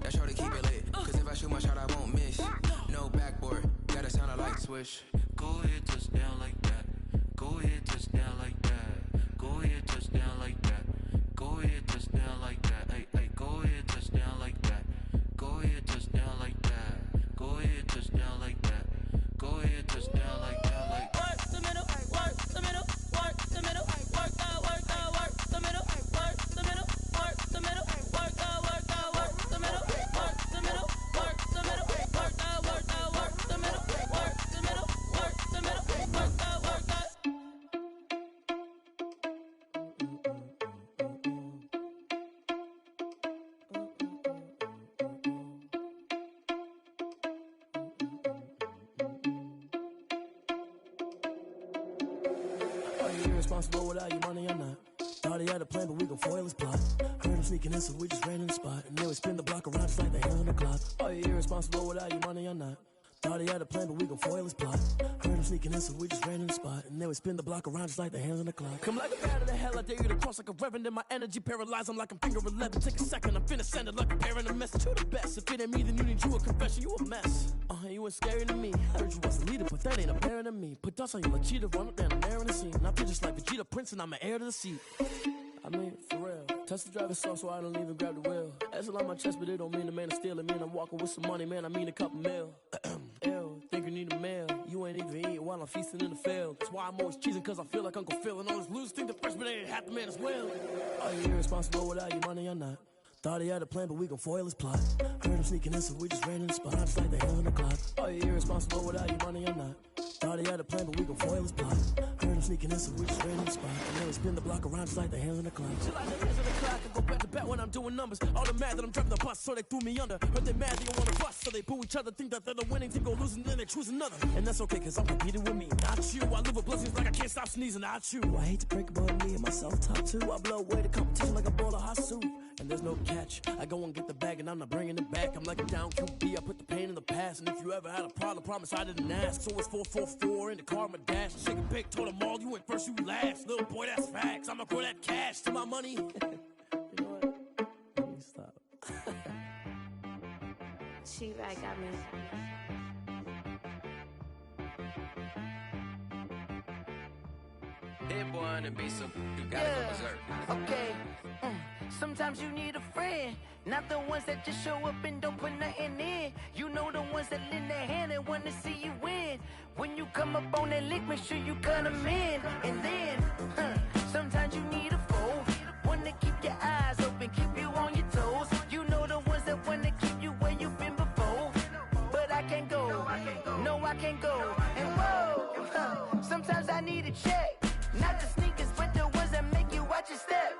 That's how to keep it lit. Cause if I shoot my shot, I won't miss. No backboard, gotta sound a light switch. Go ahead, touchdown like that. Go ahead, touchdown like that. Go ahead, touchdown like that. Go ahead, touchdown like that. Hey, hey, go ahead, touchdown like that. Go ahead, touchdown like that. Go ahead, touchdown like that. Go ahead, touchdown like that. Like work the middle, work the middle, work the middle, work the middle, work the middle, work the middle, work the middle, work the middle, work the middle, work the middle, work the middle, work the middle, work the middle, work the Irresponsible without your money or not. Thought he had a plan, but we gon' foil his plot. Heard him sneaking in, so we just ran in the spot. And then we spin the block around just like the hands on the clock. Are you irresponsible without your money or not? Thought he had a plan, but we gon' foil his plot. Heard him sneaking in, so we just ran in the spot. And then we spin the block around just like the hands on the clock. Come like a bat of the hell, I dare you to cross like a reverend. In my energy paralyzed, I'm like I'm finger 11. Take a second, I'm finna send it like a parent a message to the best. If it ain't me, then you need you a confession, you a mess. You ain't scary to me. Heard you was a leader, but that ain't apparent to me. Put dust on you like cheetah, run up down, I'm there in the scene. I feel just like Vegeta Prince, and I'm an heir to the seat. I mean, for real. Touch the driver's soft, so I don't even grab the wheel. That's a lot on my chest, but it don't mean the man is stealing. Man, I'm walking with some money, man, I mean a couple mil. Ew, think you need a meal. You ain't even eating while I'm feasting in the field. That's why I'm always cheesing, cause I feel like Uncle Phil. And all this losers think the freshman ain't half the man as well. Are you irresponsible without your money or not? Thought he had a plan, but we gon' foil his plot. Heard him sneaking in, so we just ran in the spot. Just like the hands on the clock. Are you irresponsible without your money or not? Thought he had a plan, but we gon' foil his plot. Heard him sneaking in, so we just ran in the spot. And then we spin the block around just like the hands on the clock. Just like the hands on the clock, I go back to back when I'm doing numbers. All the mad that I'm driving the bus, so they threw me under. Heard they mad, they don't wanna bust, so they boo each other. Think that they're the winning team, go losing, then they choose another. And that's okay, cause I'm competing with me, not you. I live with blessings like I can't stop sneezing, not you. I hate to break it, but me and myself top two. I blow away the competition like a bowl of hot soup. And there's no catch. I go and get the bag and I'm not bringing it back. I'm like a down QB, I put the pain in the past. And if you ever had a problem, promise I didn't ask. So it's 4-4-4 in the car, my dash. Shake a pick, told them all, you went first, you last. Little boy, that's facts. I'ma grow that cash to my money. You know what? Let me stop. She right got me. Hit one and be so you gotta go berserk. Okay. Sometimes you need a friend, not the ones that just show up and don't put nothing in. You know the ones that lend their hand and want to see you win. When you come up on that lick, make sure you cut them in. And then, sometimes you need a foe, one to keep your eyes open, keep you on your toes. You know the ones that want to keep you where you've been before. But I can't go, no I can't go. And whoa, sometimes I need a check. Not the sneakers, but the ones that make you watch your step.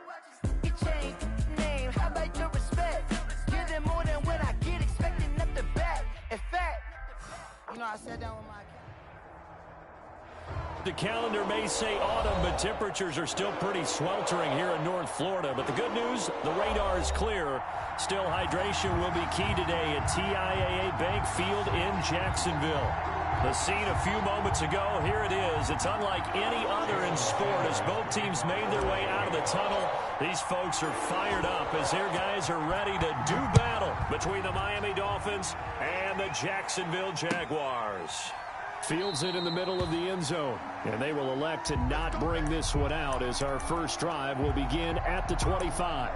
Your chain, name, how about your respect? Give them more than what I get, expecting up the back. In fact, you know I sat down with my... The calendar may say autumn, but temperatures are still pretty sweltering here in North Florida. But the good news, the radar is clear. Still, hydration will be key today at TIAA Bank Field in Jacksonville. The scene a few moments ago, here it is. It's unlike any other in sport as both teams made their way out of the tunnel. These folks are fired up as their guys are ready to do battle between the Miami Dolphins and the Jacksonville Jaguars. Fields it in the middle of the end zone, and they will elect to not bring this one out as our first drive will begin at the 25.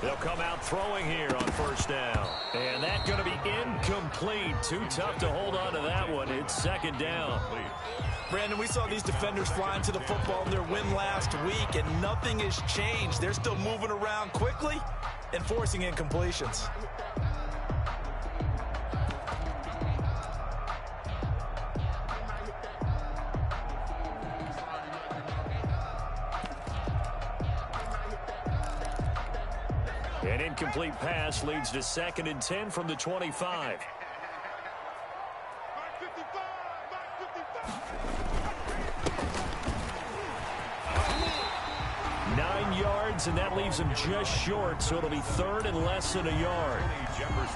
They'll come out throwing here on first down. And that's going to be incomplete. Too tough to hold on to that one. It's second down. Brandon, we saw these defenders flying to the football in their win last week, and nothing has changed. They're still moving around quickly and forcing incompletions. An incomplete pass leads to 2nd and 10 from the 25. yards, and that leaves them just short, so it'll be third and less than a yard.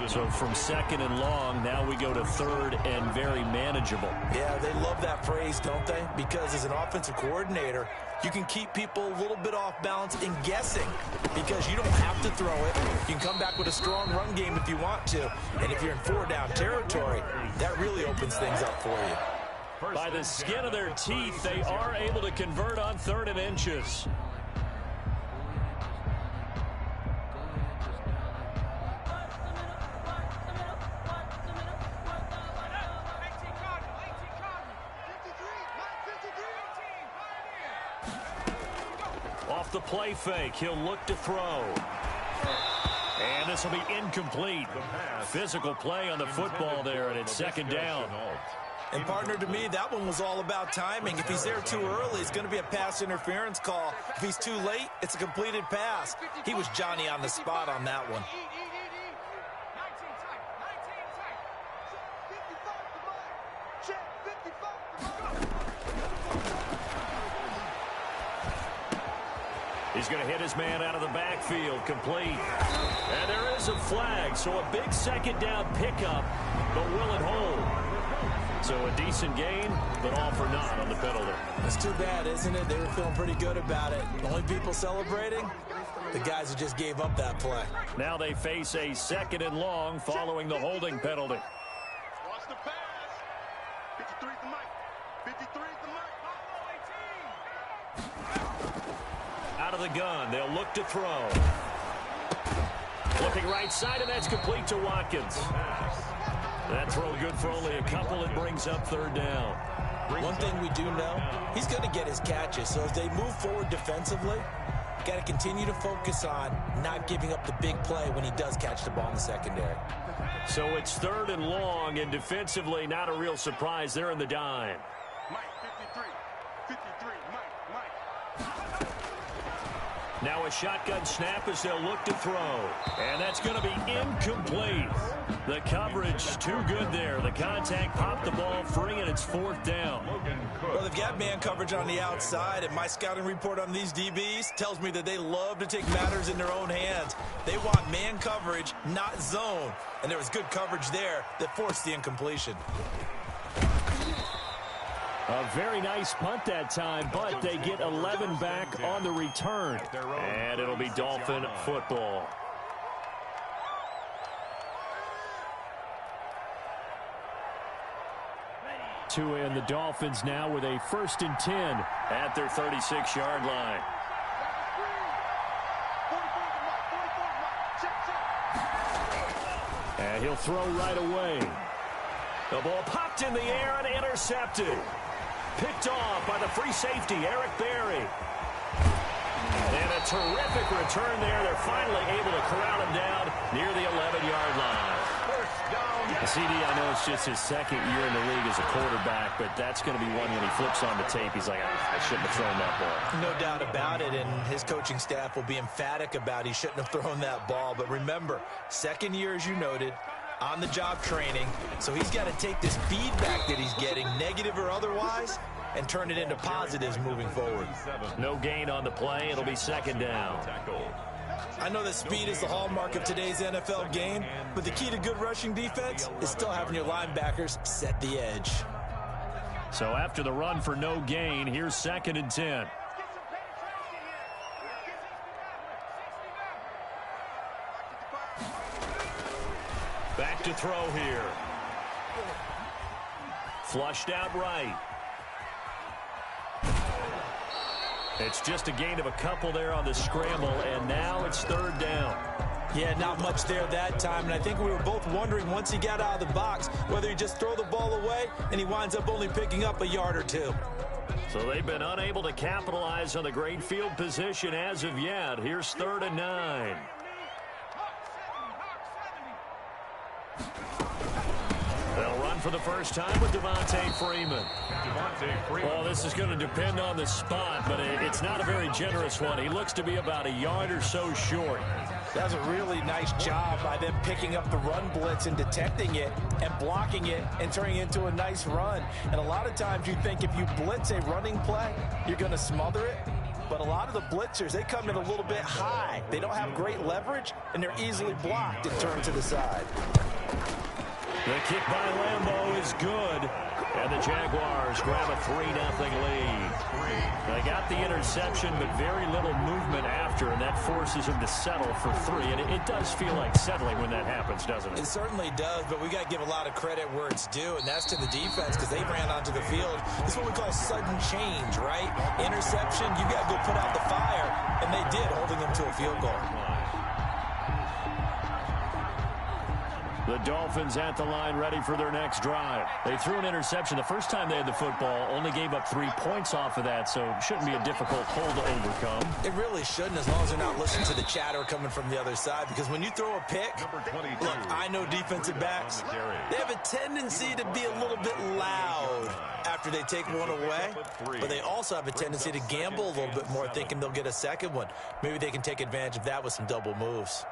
So from second and long, now we go to third and very manageable. Yeah, they love that phrase, don't they? Because as an offensive coordinator, you can keep people a little bit off balance and guessing because you don't have to throw it. You can come back with a strong run game if you want to. And if you're in 4-down territory, that really opens things up for you. By the skin of their teeth, they are able to convert on 3rd and inches. Off the play fake, he'll look to throw. And this will be incomplete. Physical play on the football there, and it's 2nd down. And, partner, to me, that one was all about timing. If he's there too early, it's going to be a pass interference call. If he's too late, it's a completed pass. He was Johnny on the spot on that one. He's going to hit his man out of the backfield, complete. And there is a flag, so a big 2nd down pickup, but will it hold? So a decent gain, but all for naught on the penalty. It's too bad, isn't it? They were feeling pretty good about it. The only people celebrating, the guys who just gave up that play. Now they face a 2nd and long following the holding penalty. Watch the pass. 53's the mic. 53's the mic. Out of the gun, they'll look to throw. Looking right side, and that's complete to Watkins. That throw good for only a couple. It brings up 3rd down. One thing we do know, he's going to get his catches. So as they move forward defensively, got to continue to focus on not giving up the big play when he does catch the ball in the secondary. So it's 3rd and long, and defensively not a real surprise. They're in the dime. Mike, 53, Mike. Now a shotgun snap as they'll look to throw. And that's going to be incomplete. The coverage too good there. The contact popped the ball free, and it's 4th down. Well, they've got man coverage on the outside, and my scouting report on these DBs tells me that they love to take matters in their own hands. They want man coverage, not zone. And there was good coverage there that forced the incompletion. A very nice punt that time, but they get 11 back on the return. And it'll be Dolphin football. Two in the Dolphins now with a 1st and 10 at their 36-yard line. And he'll throw right away. The ball popped in the air and intercepted. Picked off by the free safety, Eric Berry. And a terrific return there. They're finally able to corral him down near the 11-yard line. CD, I know it's just his 2nd year in the league as a quarterback, but that's going to be one when he flips on the tape. He's like, I shouldn't have thrown that ball. No doubt about it, and his coaching staff will be emphatic about he shouldn't have thrown that ball. But remember, 2nd year, as you noted, on-the-job training, so he's got to take this feedback that he's getting, negative or otherwise, and turn it into positives moving forward. No gain on the play. It'll be 2nd down. I know that speed is the hallmark of today's NFL game, but the key to good rushing defense is still having your linebackers set the edge. So after the run for no gain, here's 2nd and 10. Back to throw here. Flushed out right. It's just a gain of a couple there on the scramble, and now it's 3rd down. Yeah, not much there that time, and I think we were both wondering once he got out of the box whether he just throw the ball away and he winds up only picking up a yard or two. So they've been unable to capitalize on the great field position as of yet. Here's 3rd and 9. They'll run for the first time with Devontae Freeman. Well, this is going to depend on the spot, but it's not a very generous one. He looks to be about a yard or so short. That was a really nice job by them picking up the run blitz and detecting it and blocking it and turning it into a nice run. And a lot of times you think if you blitz a running play, you're going to smother it. But a lot of the blitzers, they come in a little bit high. They don't have great leverage, and they're easily blocked and turned to the side. The kick by Lambeau is good. And the Jaguars grab a 3-0 lead. They got the interception, but very little movement after, and that forces them to settle for 3. And it does feel like settling when that happens, doesn't it? It certainly does, but we got to give a lot of credit where it's due, and that's to the defense because they ran onto the field. This is what we call sudden change, right? Interception, you got to go put out the fire, and they did, holding them to a field goal. The Dolphins at the line ready for their next drive. They threw an interception the first time they had the football, only gave up 3 points off of that, so shouldn't be a difficult hole to overcome. It really shouldn't, as long as they're not listening to the chatter coming from the other side, because when you throw a pick, look, I know defensive backs, they have a tendency to be a little bit loud after they take one away, but they also have a tendency to gamble a little bit more, thinking they'll get a second one. Maybe they can take advantage of that with some double moves.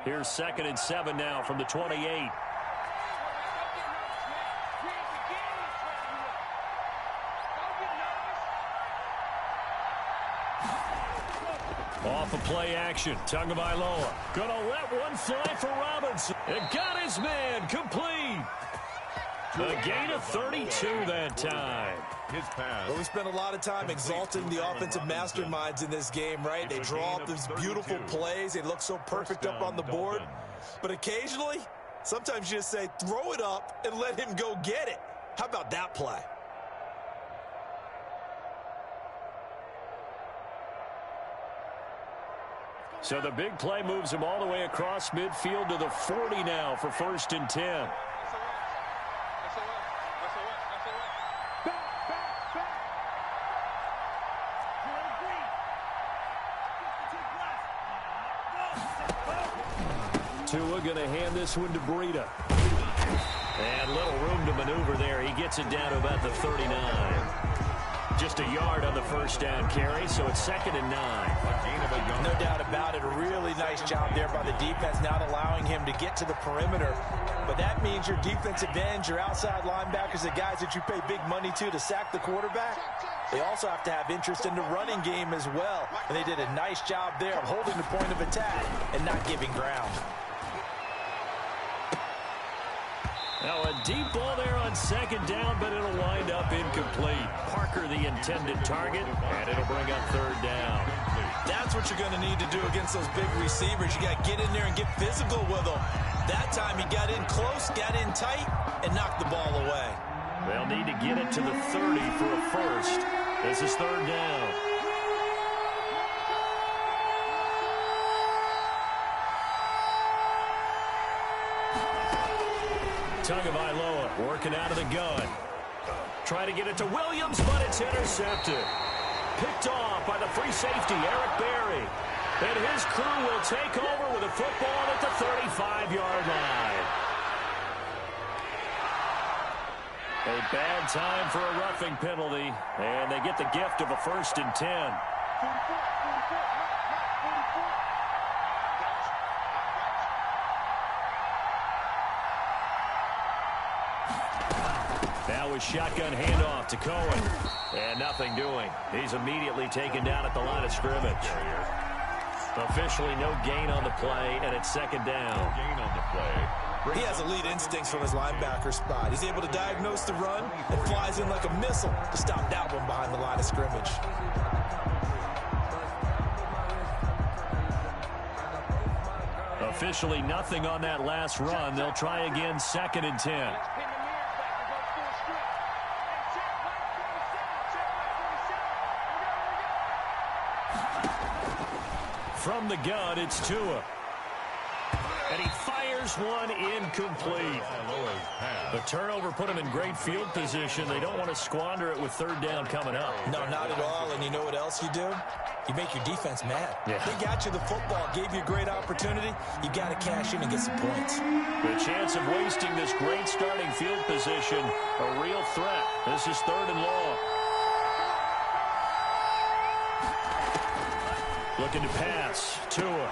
Here's 2nd and 7 now from the 28. Off of play action, Tagovailoa gonna let one fly for Robinson. It got his man complete. A gain of 32 that time. His pass. Well, we spent a lot of time exalting the offensive masterminds in this game, right? They draw up these beautiful plays. They look so perfect up on the board. But occasionally, sometimes you just say, throw it up and let him go get it. How about that play? So the big play moves him all the way across midfield to the 40 now for 1st and 10. Tua going to hand this one to Breida. And little room to maneuver there. He gets it down to about the 39. Just a yard on the first down carry, so it's 2nd and 9. No doubt about it. A really nice job there by the defense, not allowing him to get to the perimeter. But that means your defensive ends, your outside linebackers, the guys that you pay big money to sack the quarterback, they also have to have interest in the running game as well. And they did a nice job there of holding the point of attack and not giving ground. Now a deep ball there on 2nd down, but it'll wind up incomplete. Parker the intended target, and it'll bring up 3rd down. That's what you're going to need to do against those big receivers. You got to get in there and get physical with them. That time he got in close, got in tight, and knocked the ball away. They'll need to get it to the 30 for a first. This is 3rd down. Tagovailoa working out of the gun. Trying to get it to Williams, but it's intercepted. Picked off by the free safety, Eric Berry. And his crew will take over with a football at the 35-yard line. A bad time for a roughing penalty, and they get the gift of a 1st and 10. Now a shotgun handoff to Cohen. And nothing doing. He's immediately taken down at the line of scrimmage. Officially no gain on the play, and it's 2nd down. Gain on the play. He has elite instincts from his linebacker spot. He's able to diagnose the run and flies in like a missile to stop that one behind the line of scrimmage. Officially nothing on that last run. They'll try again, 2nd and 10. From the gun, it's Tua. And he fires one incomplete. The turnover put him in great field position. They don't want to squander it with 3rd down coming up. No, not at all. And you know what else you do? You make your defense mad. Yeah. They got you the football, gave you a great opportunity. You got to cash in and get some points. The chance of wasting this great starting field position, a real threat. This is 3rd and long. Looking to pass. Tua.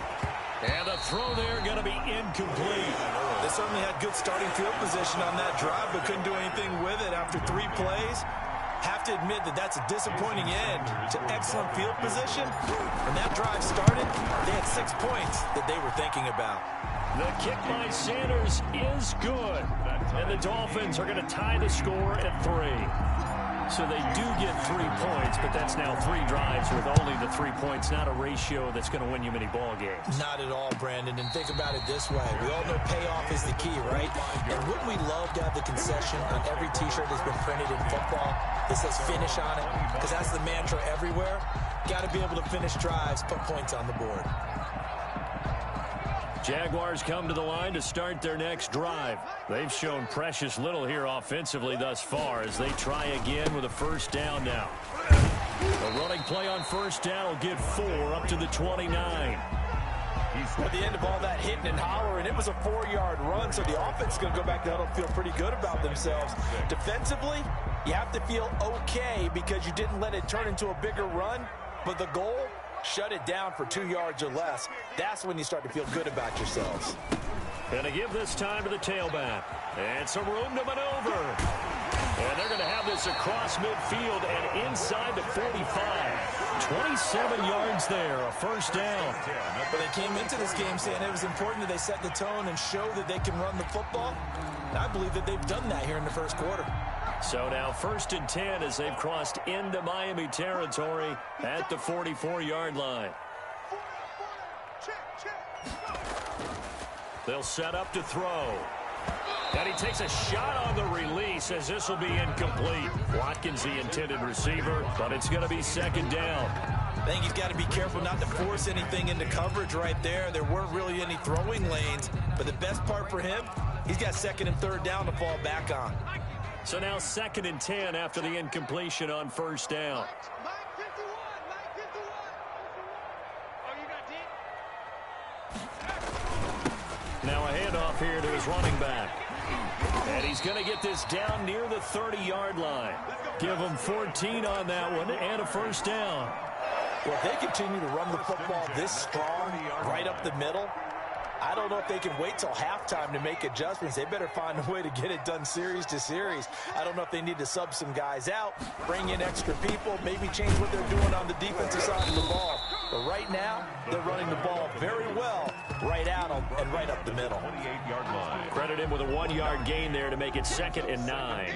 And the throw there going to be incomplete. They certainly had good starting field position on that drive, but couldn't do anything with it after 3 plays. Have have to admit that that's a disappointing end to excellent field position. When that drive started, they had 6 points that they were thinking about. The kick by Sanders is good. And the Dolphins are going to tie the score at 3. So they do get 3 points, but that's now 3 drives with only the 3 points, not a ratio that's going to win you many ball games. Not at all, Brandon. And think about it this way. We all know payoff is the key, right? And wouldn't we love to have the concession on every T-shirt that's been printed in football that says finish on it? Because that's the mantra everywhere. Got to be able to finish drives, put points on the board. Jaguars come to the line to start their next drive. They've shown precious little here offensively thus far as they try again with a first down now. A running play on first down will get 4 up to the 29. At the end of all that hitting and hollering, it was a 4-yard run, so the offense is going to go back to huddle and feel pretty good about themselves. Defensively, you have to feel okay because you didn't let it turn into a bigger run, but the goal, shut it down for 2 yards or less. That's when you start to feel good about yourselves. Going to give this time to the tailback. And some room to maneuver. And they're going to have this across midfield and inside the 45. 27 yards there, a first down. But they came into this game saying it was important that they set the tone and show that they can run the football. And I believe that they've done that here in the first quarter. So now 1st and 10 as they've crossed into Miami territory at the 44-yard line. They'll set up to throw. And he takes a shot on the release as this will be incomplete. Watkins the intended receiver, but it's going to be 2nd down. I think he's got to be careful not to force anything into coverage right there. There weren't really any throwing lanes, but the best part for him, he's got 2nd and 3rd down to fall back on. So now 2nd and 10 after the incompletion on first down. Now a handoff here to his running back. And he's going to get this down near the 30-yard line. Give him 14 on that one and a first down. Well, if they continue to run the football this strong right up the middle, I don't know if they can wait till halftime to make adjustments. They better find a way to get it done series to series. I don't know if they need to sub some guys out, bring in extra people, maybe change what they're doing on the defensive side of the ball. But right now, they're running the ball very well right out and right up the middle. 28-yard line. Credit him with a 1-yard gain there to make it 2nd and 9.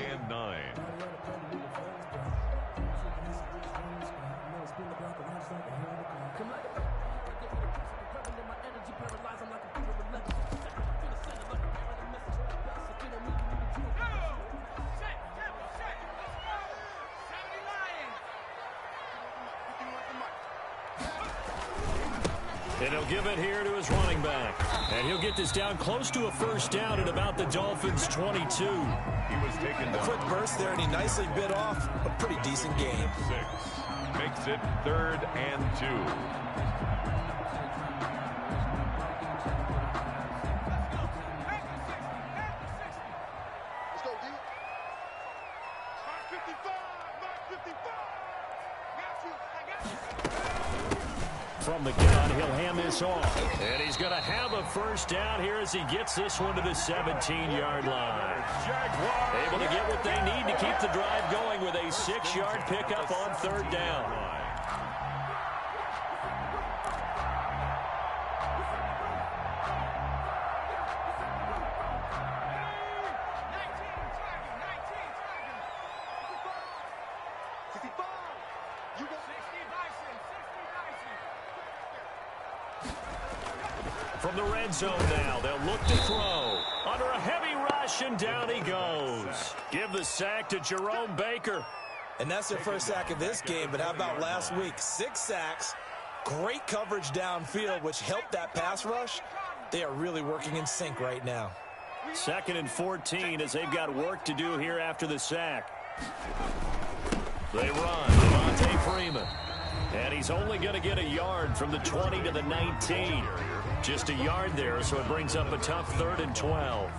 And he'll give it here to his running back. And he'll get this down close to a first down at about the Dolphins' 22. He was taken down. A quick burst there, and he nicely bit off a pretty decent game. 6 makes it 3rd and 2. Let's go, D. Mark 55, Mark 55. Got you, I got you. From the gun, he'll hand this off. And he's going to have a first down here as he gets this one to the 17-yard line. Able to get what they need to keep the drive going with a 6-yard pickup on 3rd down. From the red zone now, they'll look to throw. Under a heavy rush, and down he goes. Give the sack to Jerome Baker. And that's their first sack of this game, but how about last week? 6 sacks, great coverage downfield, which helped that pass rush. They are really working in sync right now. 2nd and 14 as they've got work to do here after the sack. They run. Devontae Freeman. And he's only going to get a yard from the 20 to the 19. Just a yard there, so it brings up a tough 3rd and 12.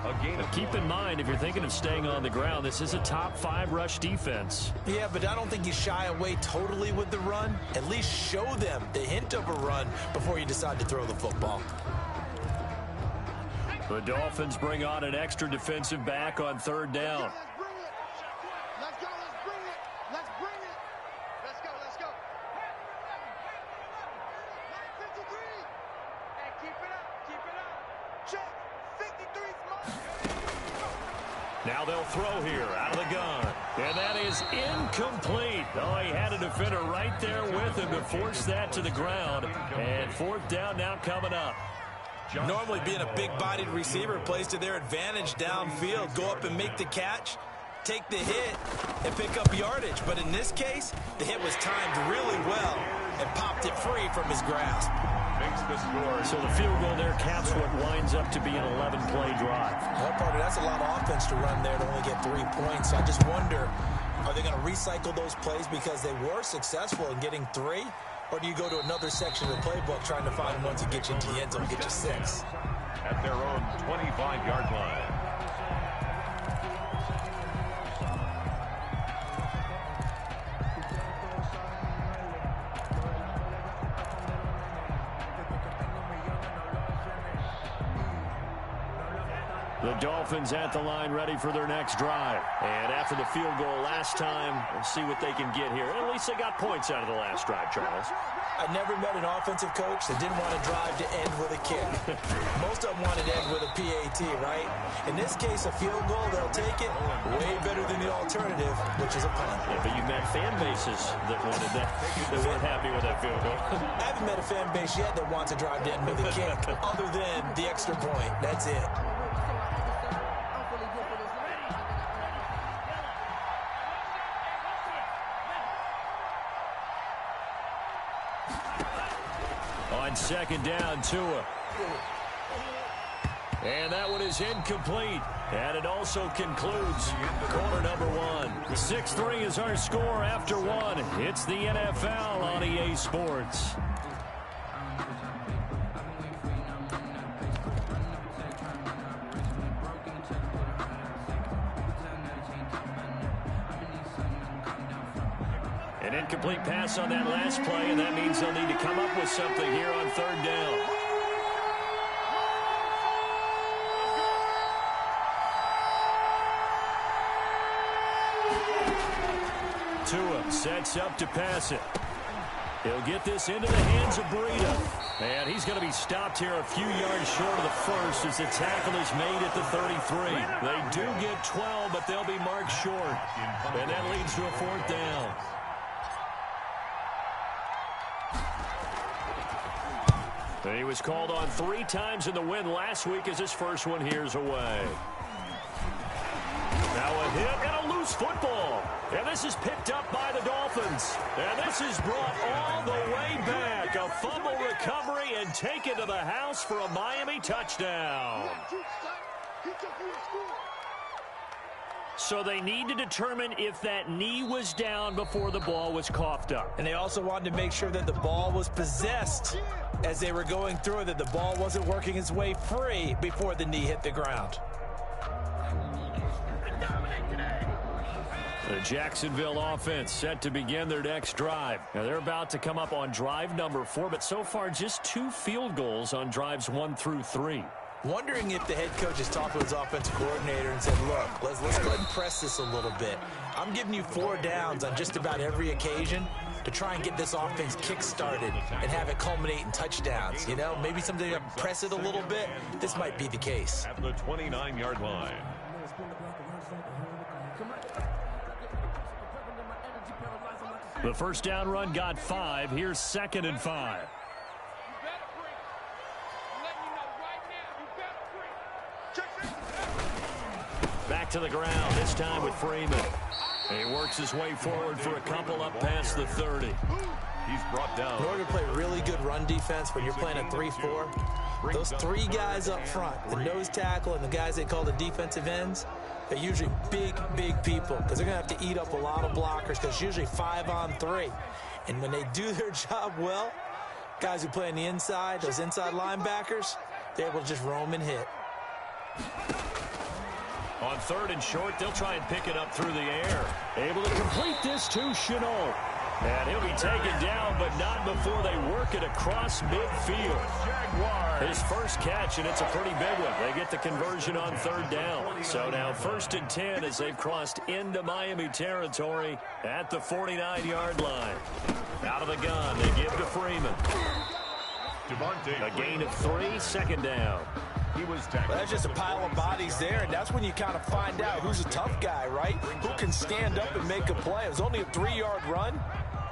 But keep in mind, if you're thinking of staying on the ground, this is a top 5 rush defense. Yeah, but I don't think you shy away totally with the run. At least show them the hint of a run before you decide to throw the football. The Dolphins bring on an extra defensive back on 3rd down. Let's go, let's bring it. Now they'll throw here out of the gun. And that is incomplete. Oh, he had a defender right there with him to force that to the ground. And fourth down now coming up. Normally being a big-bodied receiver plays to their advantage downfield. Go up and make the catch, take the hit, and pick up yardage. But in this case, the hit was timed really well and popped it free from his grasp. Makes the score. So the field goal there caps what winds up to be an 11-play drive. Well, partner, that's a lot of offense to run there to only get 3 points. So I just wonder, are they going to recycle those plays because they were successful in getting 3? Or do you go to another section of the playbook trying to find one to get you into the end zone, get you 6? At their own 25-yard line. The Dolphins at the line ready for their next drive. And after the field goal last time, we'll see what they can get here. At least they got points out of the last drive, Charles. I never met an offensive coach that didn't want to drive to end with a kick. Most of them wanted to end with a PAT, right? In this case, a field goal, they'll take it way better than the alternative, which is a punt. Yeah, but you met fan bases that wanted that, that weren't happy with that field goal. I haven't met a fan base yet that wants to drive to end with a kick, other than the extra point. That's it. On second down, Tua. And that one is incomplete. And it also concludes quarter number 1. 6-3 is our score after 1. It's the NFL on EA Sports. An incomplete pass on that last play, and that means they'll need to come up with something here on third down. Tua sets up to pass it. He'll get this into the hands of Breida. And he's going to be stopped here a few yards short of the first as the tackle is made at the 33. They do get 12, but they'll be marked short. And that leads to a fourth down. And he was called on 3 times in the win last week as his first one here's away. Now a hit and a loose football. And this is picked up by the Dolphins. And this is brought all the way back. A fumble recovery and taken to the house for a Miami touchdown. So they need to determine if that knee was down before the ball was coughed up. And they also wanted to make sure that the ball was possessed as they were going through it, that the ball wasn't working its way free before the knee hit the ground. The Jacksonville offense set to begin their next drive. Now they're about to come up on drive number 4, but so far just 2 field goals on drives 1 through 3. Wondering if the head coach has talked to his offensive coordinator and said, look, let's go ahead and press this a little bit. I'm giving you 4 downs on just about every occasion to try and get this offense kick-started and have it culminate in touchdowns. You know, maybe something to press it a little bit. This might be the case. At the 29-yard line. The first down run got 5. Here's 2nd and 5. Back to the ground, this time with Freeman. He works his way forward for a couple up past the 30. He's brought down. In order to play really good run defense when you're playing a 3-4, those 3 guys up front, the nose tackle and the guys they call the defensive ends, they're usually big people because they're going to have to eat up a lot of blockers because it's usually 5-on-3. And when they do their job well, guys who play on the inside, those inside linebackers, they're able to just roam and hit. On 3rd and short, they'll try and pick it up through the air. Able to complete this to Chenault. And he'll be taken down, but not before they work it across midfield. Jaguars. His first catch, and it's a pretty big one. They get the conversion on 3rd down. So now 1st and 10 as they've crossed into Miami territory at the 49-yard line. Out of the gun, they give to Freeman. A gain of 3, 2nd down. He was tackled. Well, that's just a pile of bodies there, and that's when you kind of find out who's a tough guy, right? Who can stand up and make a play. It was only a 3-yard run,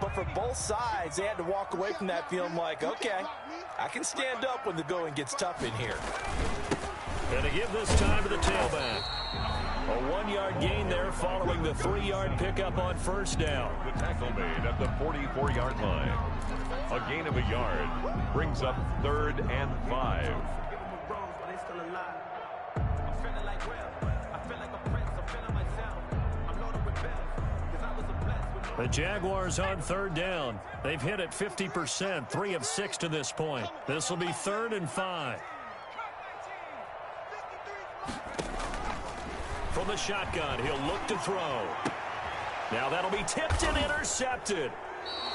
but for both sides, they had to walk away from that feeling like, okay, I can stand up when the going gets tough in here. And to give this time to the tailback. A 1-yard gain there following the 3-yard pickup on first down. The tackle made at the 44-yard line. A gain of a yard brings up 3rd and 5. The Jaguars on 3rd down. They've hit it 50%, 3 of 6 to this point. This will be 3rd and 5. From the shotgun, he'll look to throw. Now that'll be tipped and intercepted.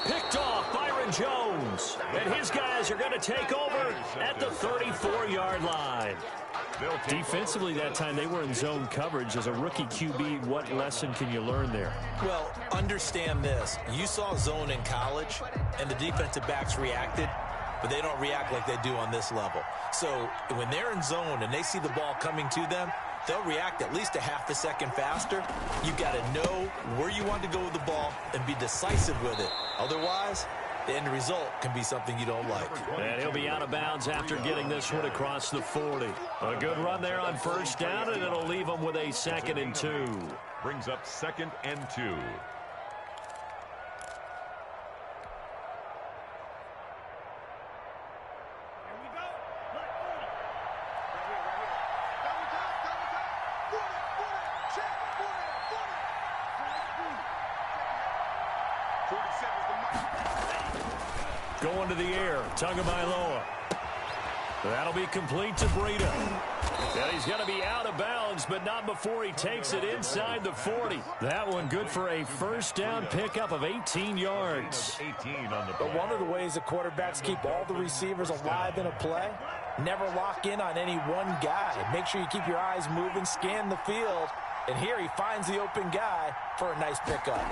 Picked off Byron Jones. And his guys are going to take over at the 34-yard line. Defensively that time, they were in zone coverage. As a rookie QB, what lesson can you learn there? Well, understand this. You saw zone in college, and the defensive backs reacted, but they don't react like they do on this level. So when they're in zone and they see the ball coming to them, they'll react at least a half a second faster. You've got to know where you want to go with the ball and be decisive with it. Otherwise, the end result can be something you don't like. And he'll be out of bounds after getting this one across the 40. A good run there on first down, and it'll leave them with a 2nd and 2. Brings up 2nd and 2. Going to the air, Tagovailoa. That'll be complete to Breida. And he's going to be out of bounds, but not before he takes it inside the 40. That one good for a first down pickup of 18 yards. 18 on the But one of the ways the quarterbacks keep all the receivers alive in a play, never lock in on any one guy. Make sure you keep your eyes moving, scan the field, and here he finds the open guy for a nice pickup.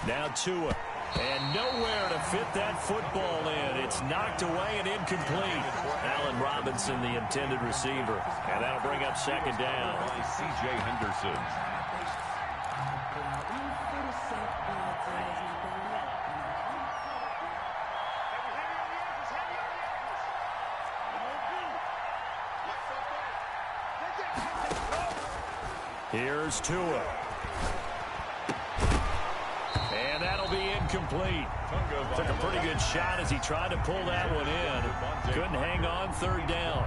Now Tua. And nowhere to fit that football in. It's knocked away and incomplete. Allen Robinson, the intended receiver. And that'll bring up 2nd down. C.J. Henderson. Here's Tua. And that'll be incomplete. Took a pretty good shot as he tried to pull that one in. Couldn't hang on 3rd down.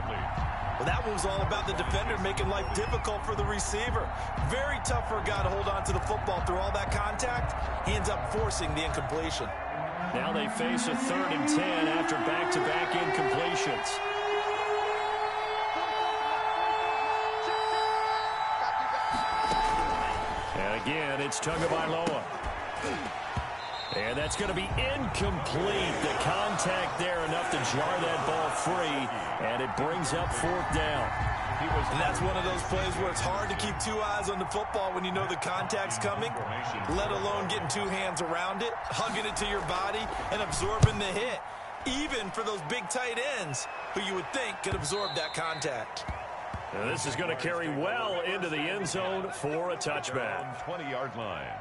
Well, that one was all about the defender making life difficult for the receiver. Very tough for a guy to hold on to the football through all that contact. He ends up forcing the incompletion. Now they face a 3rd and 10 after back-to-back incompletions. And again, it's Tagovailoa. And that's going to be incomplete. The contact there enough to jar that ball free, and it brings up 4th down. And that's one of those plays where it's hard to keep 2 eyes on the football when you know the contact's coming, let alone getting 2 hands around it, hugging it to your body, and absorbing the hit, even for those big tight ends who you would think could absorb that contact. And this is going to carry well into the end zone for a touchback. 20-yard line.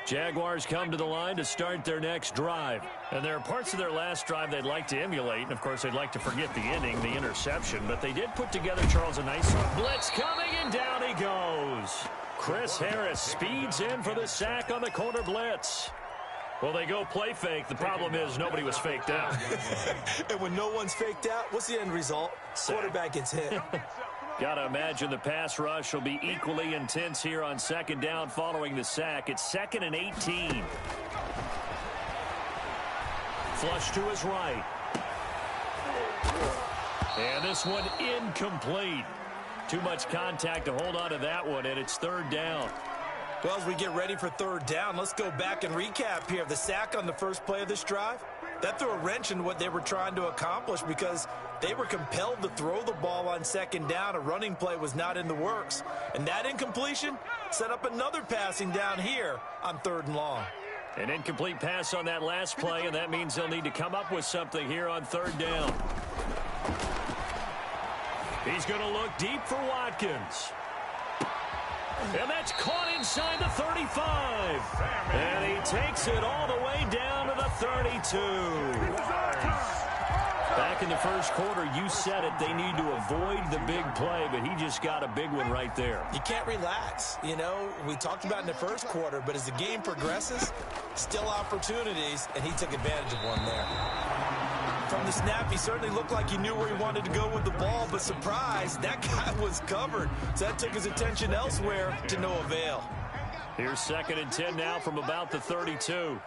Jaguars come to the line to start their next drive. And there are parts of their last drive they'd like to emulate. And, of course, they'd like to forget the inning, the interception. But they did put together, Charles, a nice blitz coming, and down he goes. Chris Harris speeds in for the sack on the corner blitz. Well, they go play fake. The problem is nobody was faked out. And when no one's faked out, what's the end result? Quarterback gets hit. Got to imagine the pass rush will be equally intense here on 2nd down following the sack. It's 2nd and 18. Flush to his right. And this one incomplete. Too much contact to hold on to that one, and it's 3rd down. Well, as we get ready for 3rd down, let's go back and recap here. The sack on the first play of this drive, that threw a wrench in what they were trying to accomplish because they were compelled to throw the ball on 2nd down. A running play was not in the works. And that incompletion set up another passing down here on 3rd and long. An incomplete pass on that last play, and that means they'll need to come up with something here on third down. He's going to look deep for Watkins. And that's caught inside the 35. And he takes it all the way down to the 32. Back in the first quarter, you said it, they need to avoid the big play, but he just got a big one right there. You can't relax. You know, we talked about in the first quarter, but as the game progresses, still opportunities, and he took advantage of one there. From the snap, he certainly looked like he knew where he wanted to go with the ball, but surprise, that guy was covered. So that took his attention elsewhere to no avail. Here's 2nd and 10 now from about the 32.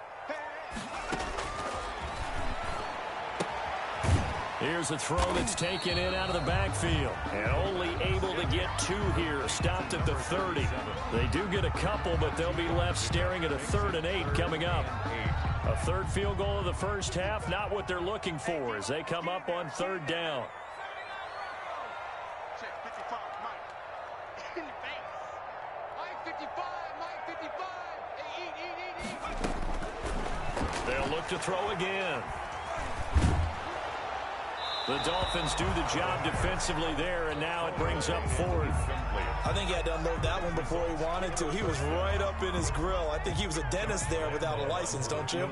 Here's a throw that's taken in out of the backfield. And only able to get 2 here, stopped at the 30. They do get a couple, but they'll be left staring at a 3rd and 8 coming up. A 3rd field goal of the first half, not what they're looking for as they come up on 3rd down. Check 55, Mike. In the face. Mike 55, Mike 55. Hey, eat. They'll look to throw again. The Dolphins do the job defensively there, and now it brings up 4th. I think he had to unload that one before he wanted to. He was right up in his grill. I think he was a dentist there without a license, don't you?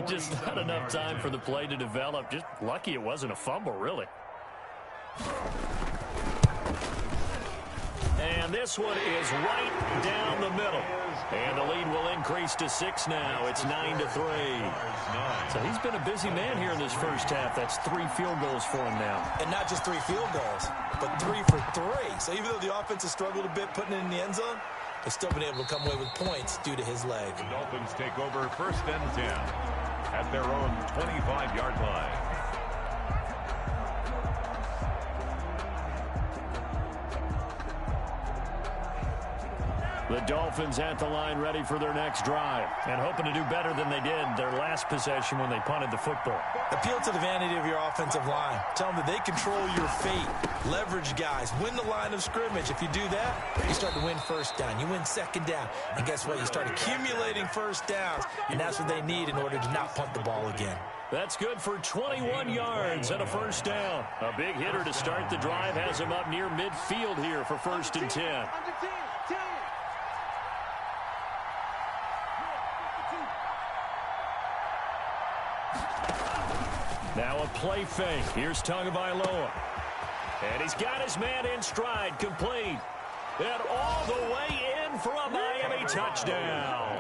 Just not enough time for the play to develop. Just lucky it wasn't a fumble, really. And this one is right down the middle. And the lead will increase to 6 now. It's 9-3. So he's been a busy man here in this first half. That's 3 field goals for him now. And not just 3 field goals, but 3 for 3. So even though the offense has struggled a bit putting it in the end zone, they've still been able to come away with points due to his leg. The Dolphins take over 1st and 10 at their own 25-yard line. The Dolphins at the line ready for their next drive and hoping to do better than they did their last possession when they punted the football. Appeal to the vanity of your offensive line. Tell them that they control your fate. Leverage guys. Win the line of scrimmage. If you do that, you start to win 1st down. You win 2nd down. And guess what? You start accumulating 1st downs. And that's what they need in order to not punt the ball again. That's good for 21 yards and a 1st down. A big hitter to start the drive has him up near midfield here for 1st and 10. Now a play fake. Here's Tagovailoa. And he's got his man in stride, complete. And all the way in for a Miami touchdown.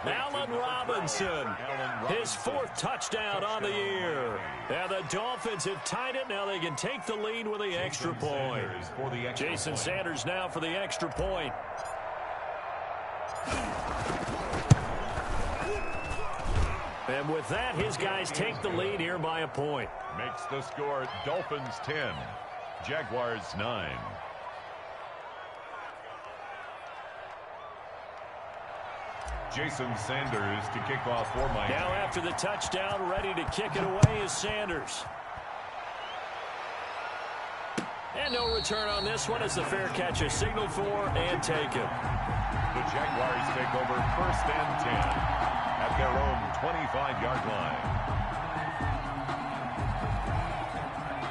Allen Robinson, his 4th touchdown on the year. And the Dolphins have tied it. Now they can take the lead with the extra point. Jason Sanders now for the extra point. And with that, his guys take the lead here by a point. Makes the score Dolphins 10, Jaguars 9. Jason Sanders to kick off for Miami. Now after the touchdown, ready to kick it away is Sanders. And no return on this one as the fair catch is signaled for and taken. The Jaguars take over 1st and 10 at their own 25-yard line.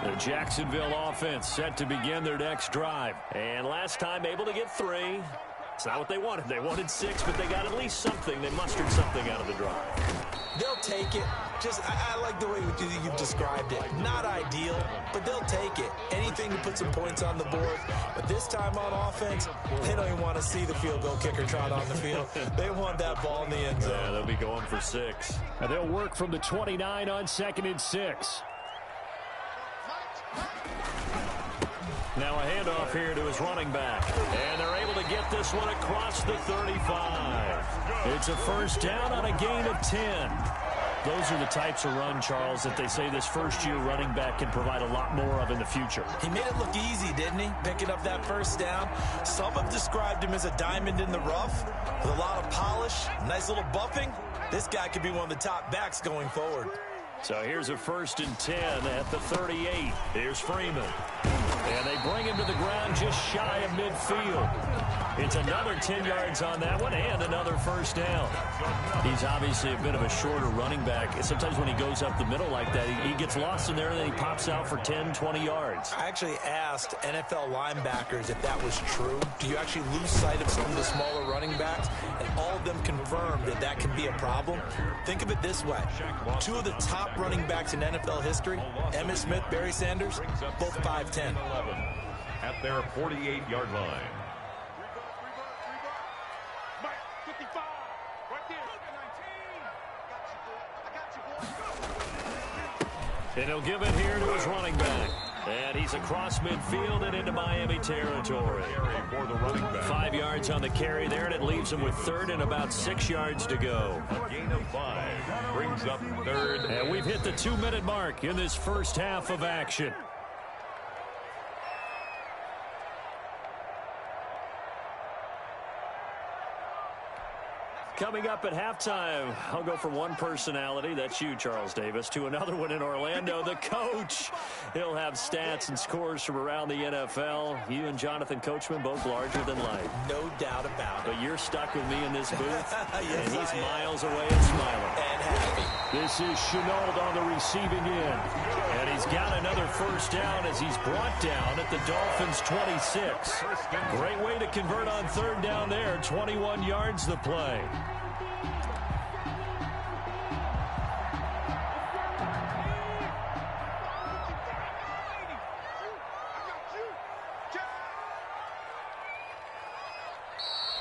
The Jacksonville offense set to begin their next drive. And last time able to get 3. It's not what they wanted. They wanted 6, but they got at least something. They mustered something out of the drive. They'll take it. I like the way you've described it. Not ideal, but they'll take it. Anything to put some points on the board. But this time on offense, they don't even want to see the field goal kicker trot on the field. They want that ball in the end zone. Yeah, they'll be going for 6. And they'll work from the 29 on 2nd and 6. Now a handoff here to his running back. And they're able to get this one across the 35. It's a 1st down on a gain of 10. Those are the types of run, Charles, that they say this first-year running back can provide a lot more of in the future. He made it look easy, didn't he? Picking up that 1st down. Some have described him as a diamond in the rough with a lot of polish, nice little buffing. This guy could be one of the top backs going forward. So here's a 1st and 10 at the 38. Here's Freeman. And they bring him to the ground just shy of midfield. It's another 10 yards on that one and another 1st down. He's obviously a bit of a shorter running back. Sometimes when he goes up the middle like that, he gets lost in there and then he pops out for 10, 20 yards. I actually asked NFL linebackers if that was true. Do you actually lose sight of some of the smaller running backs? And all of them confirmed that that can be a problem. Think of it this way. 2 of the top running backs in NFL history, Emmitt Smith, Barry Sanders, both 5'10". At their 48-yard line. Mike, 55, right there. And he'll give it here to his running back. And he's across midfield and into Miami territory. For the running back. 5 yards on the carry there, and it leaves him with 3rd and about 6 yards to go. A gain of 5 brings up 3rd. And we've hit the 2-minute mark in this first half of action. Coming up at halftime, I'll go from one personality, that's you, Charles Davis, to another one in Orlando, the coach. He'll have stats and scores from around the NFL. You and Jonathan Coachman, both larger than life. No doubt about it. But you're stuck with me in this booth, yes, and he's miles away and smiling. And happy. This is Chenault on the receiving end. And he's got another 1st down as he's brought down at the Dolphins' 26. Great way to convert on 3rd down there. 21 yards the play.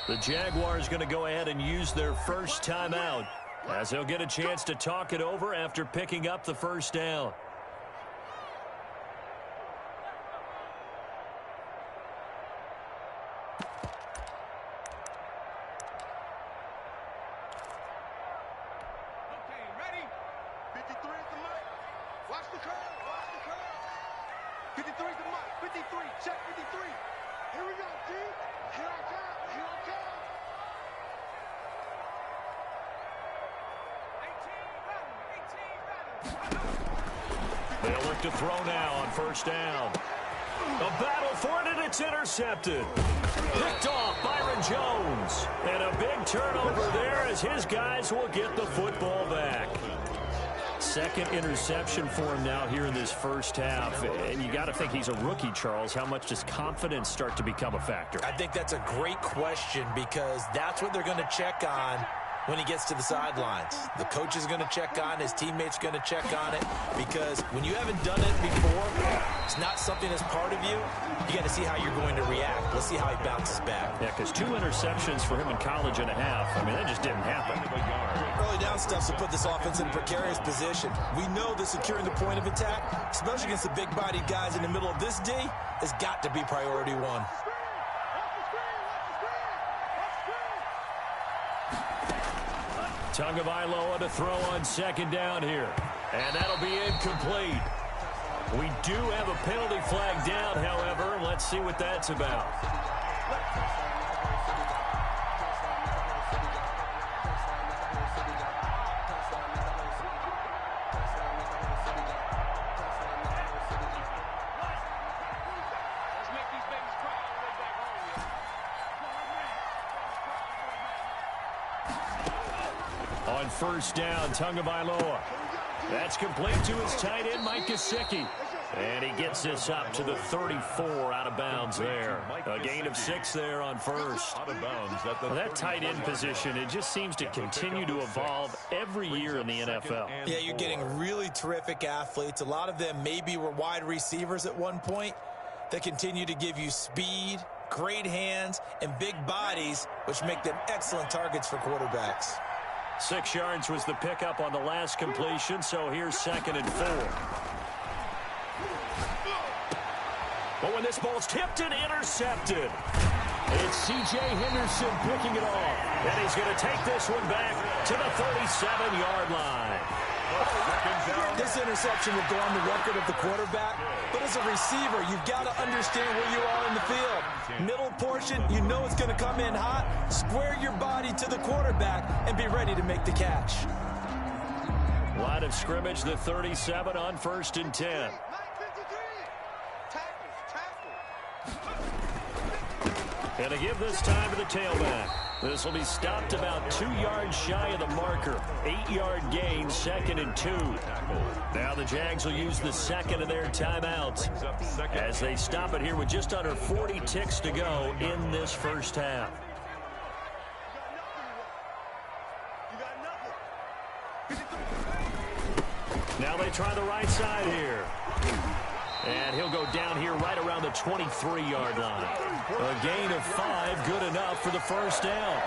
The Jaguars going to go ahead and use their first timeout as they'll get a chance to talk it over after picking up the 1st down. Okay, ready? 53 is the mic. Watch the curve. Watch the curve. 53 is the mic. 53. Check 53. Here we go, G. Here I come. Here I come. They'll look to throw now on 1st down. A battle for it, and it's intercepted. Picked off Byron Jones. And a big turnover there as his guys will get the football back. 2nd interception for him now here in this first half. And you got to think he's a rookie, Charles. How much does confidence start to become a factor? I think that's a great question because that's what they're going to check on when he gets to the sidelines. The coach is going to check on, his teammates going to check on it, because when you haven't done it before, it's not something that's part of you. You got to see how you're going to react. Let's see how he bounces back. Yeah, because 2 interceptions for him in college and a half. I mean, that just didn't happen. Early down stuff to put this offense in a precarious position. We know that securing the point of attack, especially against the big-bodied guys in the middle of this D, has got to be priority 1. Tagovailoa to throw on 2nd down here. And that'll be incomplete. We do have a penalty flag down, however. Let's see what that's about. On 1st down, Tagovailoa. That's complete to his tight end, Mike Gesicki. And he gets this up to the 34 out of bounds there. A gain of 6 there on 1st. Out of bounds at the That tight end position, it just seems to continue to evolve every year in the NFL. Yeah, you're getting really terrific athletes. A lot of them maybe were wide receivers at one point. They continue to give you speed, great hands, and big bodies, which make them excellent targets for quarterbacks. 6 yards was the pickup on the last completion, so here's 2nd and 4. But when this ball's tipped and intercepted, it's C.J. Henderson picking it off. And he's going to take this one back to the 37-yard line. This interception will go on the record of the quarterback, but as a receiver, you've got to understand where you are in the field. Middle portion, you know it's going to come in hot. Square your body to the quarterback and be ready to make the catch. Line of scrimmage, the 37 on 1st and 10. And to give this time to the tailback. This will be stopped about 2 yards shy of the marker. 8-yard gain, 2nd and 2. Now the Jags will use the second of their timeouts as they stop it here with just under 40 ticks to go in this first half. Now they try the right side here. And he'll go down here right around the 23-yard line. A gain of 5, good enough for the first down.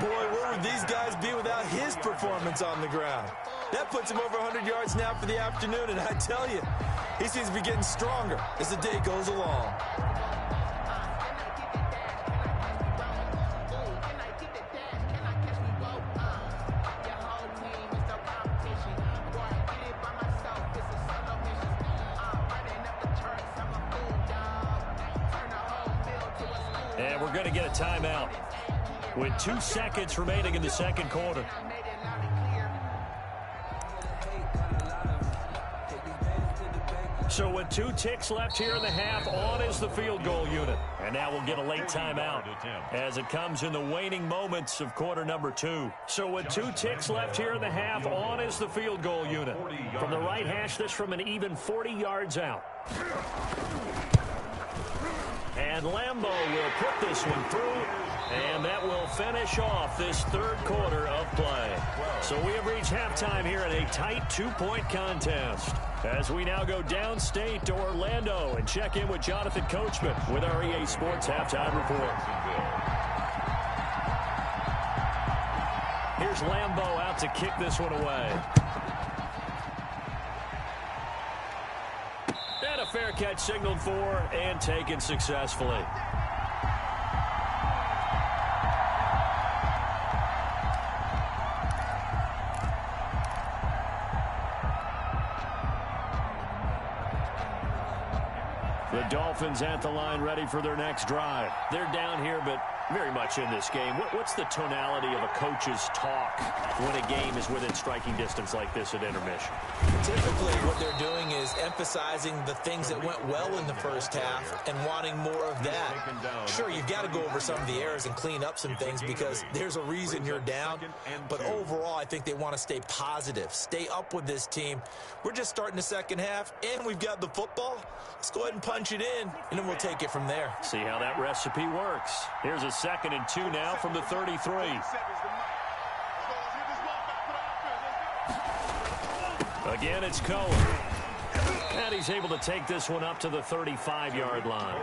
Boy, where would these guys be without his performance on the ground? That puts him over 100 yards now for the afternoon, and I tell you, he seems to be getting stronger as the day goes along. And we're going to get a timeout with 2 seconds remaining in the second quarter. So with 2 ticks left here in the half, on is the field goal unit. And now we'll get a late timeout as it comes in the waning moments of quarter number 2. So with 2 ticks left here in the half, on is the field goal unit. From the right hash, this from an even 40 yards out. And Lambeau will put this one through, and that will finish off this third quarter of play. So we have reached halftime here in a tight 2-point contest as we now go downstate to Orlando and check in with Jonathan Coachman with our EA Sports Halftime Report. Here's Lambeau out to kick this one away. And a fair catch signaled for and taken successfully. The Dolphins at the line ready for their next drive. They're down here, but very much in this game. What's the tonality of a coach's talk when a game is within striking distance like this at intermission? Typically, what they're doing is emphasizing the things that went well in the first half and wanting more of that. Sure, you've got to go over some of the errors and clean up some things because there's a reason you're down. But overall, I think they want to stay positive, stay up with this team. We're just starting the second half, and we've got the football. Let's go ahead and punch it in, and then we'll take it from there. See how that recipe works. Here's a 2nd and 2 now from the 33. Again, it's Cohen. And he's able to take this one up to the 35-yard line.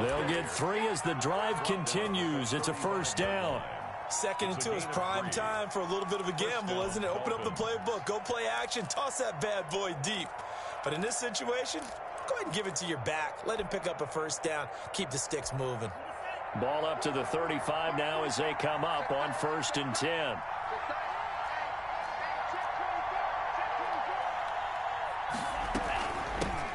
They'll get 3 as the drive continues. It's a first down. 2nd and 2 is prime time for a little bit of a gamble, isn't it? Open up the playbook, go play action, toss that bad boy deep. But in this situation, go ahead and give it to your back. Let him pick up a first down. Keep the sticks moving. Ball up to the 35 now as they come up on 1st and 10.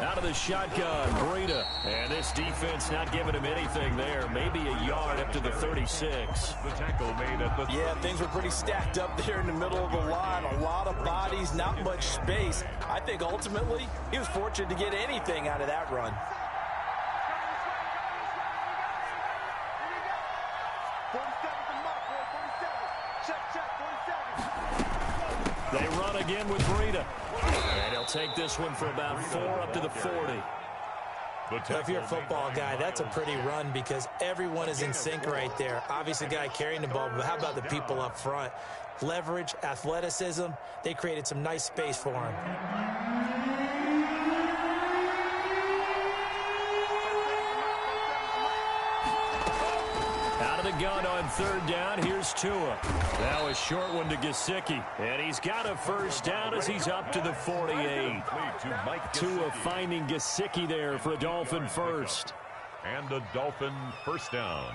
Out of the shotgun, Breida. And this defense not giving him anything there. Maybe a yard up to the 36. The tackle made at the... Yeah, things were pretty stacked up there in the middle of the line. A lot of bodies, not much space. I think ultimately he was fortunate to get anything out of that run. They run again with Breida. And he'll take this one for about 4 up to the 40. If you're a football guy, that's a pretty run because everyone is in sync right there. Obviously, the guy carrying the ball, but how about the people up front? Leverage, athleticism, they created some nice space for him. Out of the gun on 3rd down, here's Tua. Now a short one to Gesicki. And he's got a first down as he's up to the 48. Tua finding Gesicki there for a Dolphin first. And a Dolphin first down.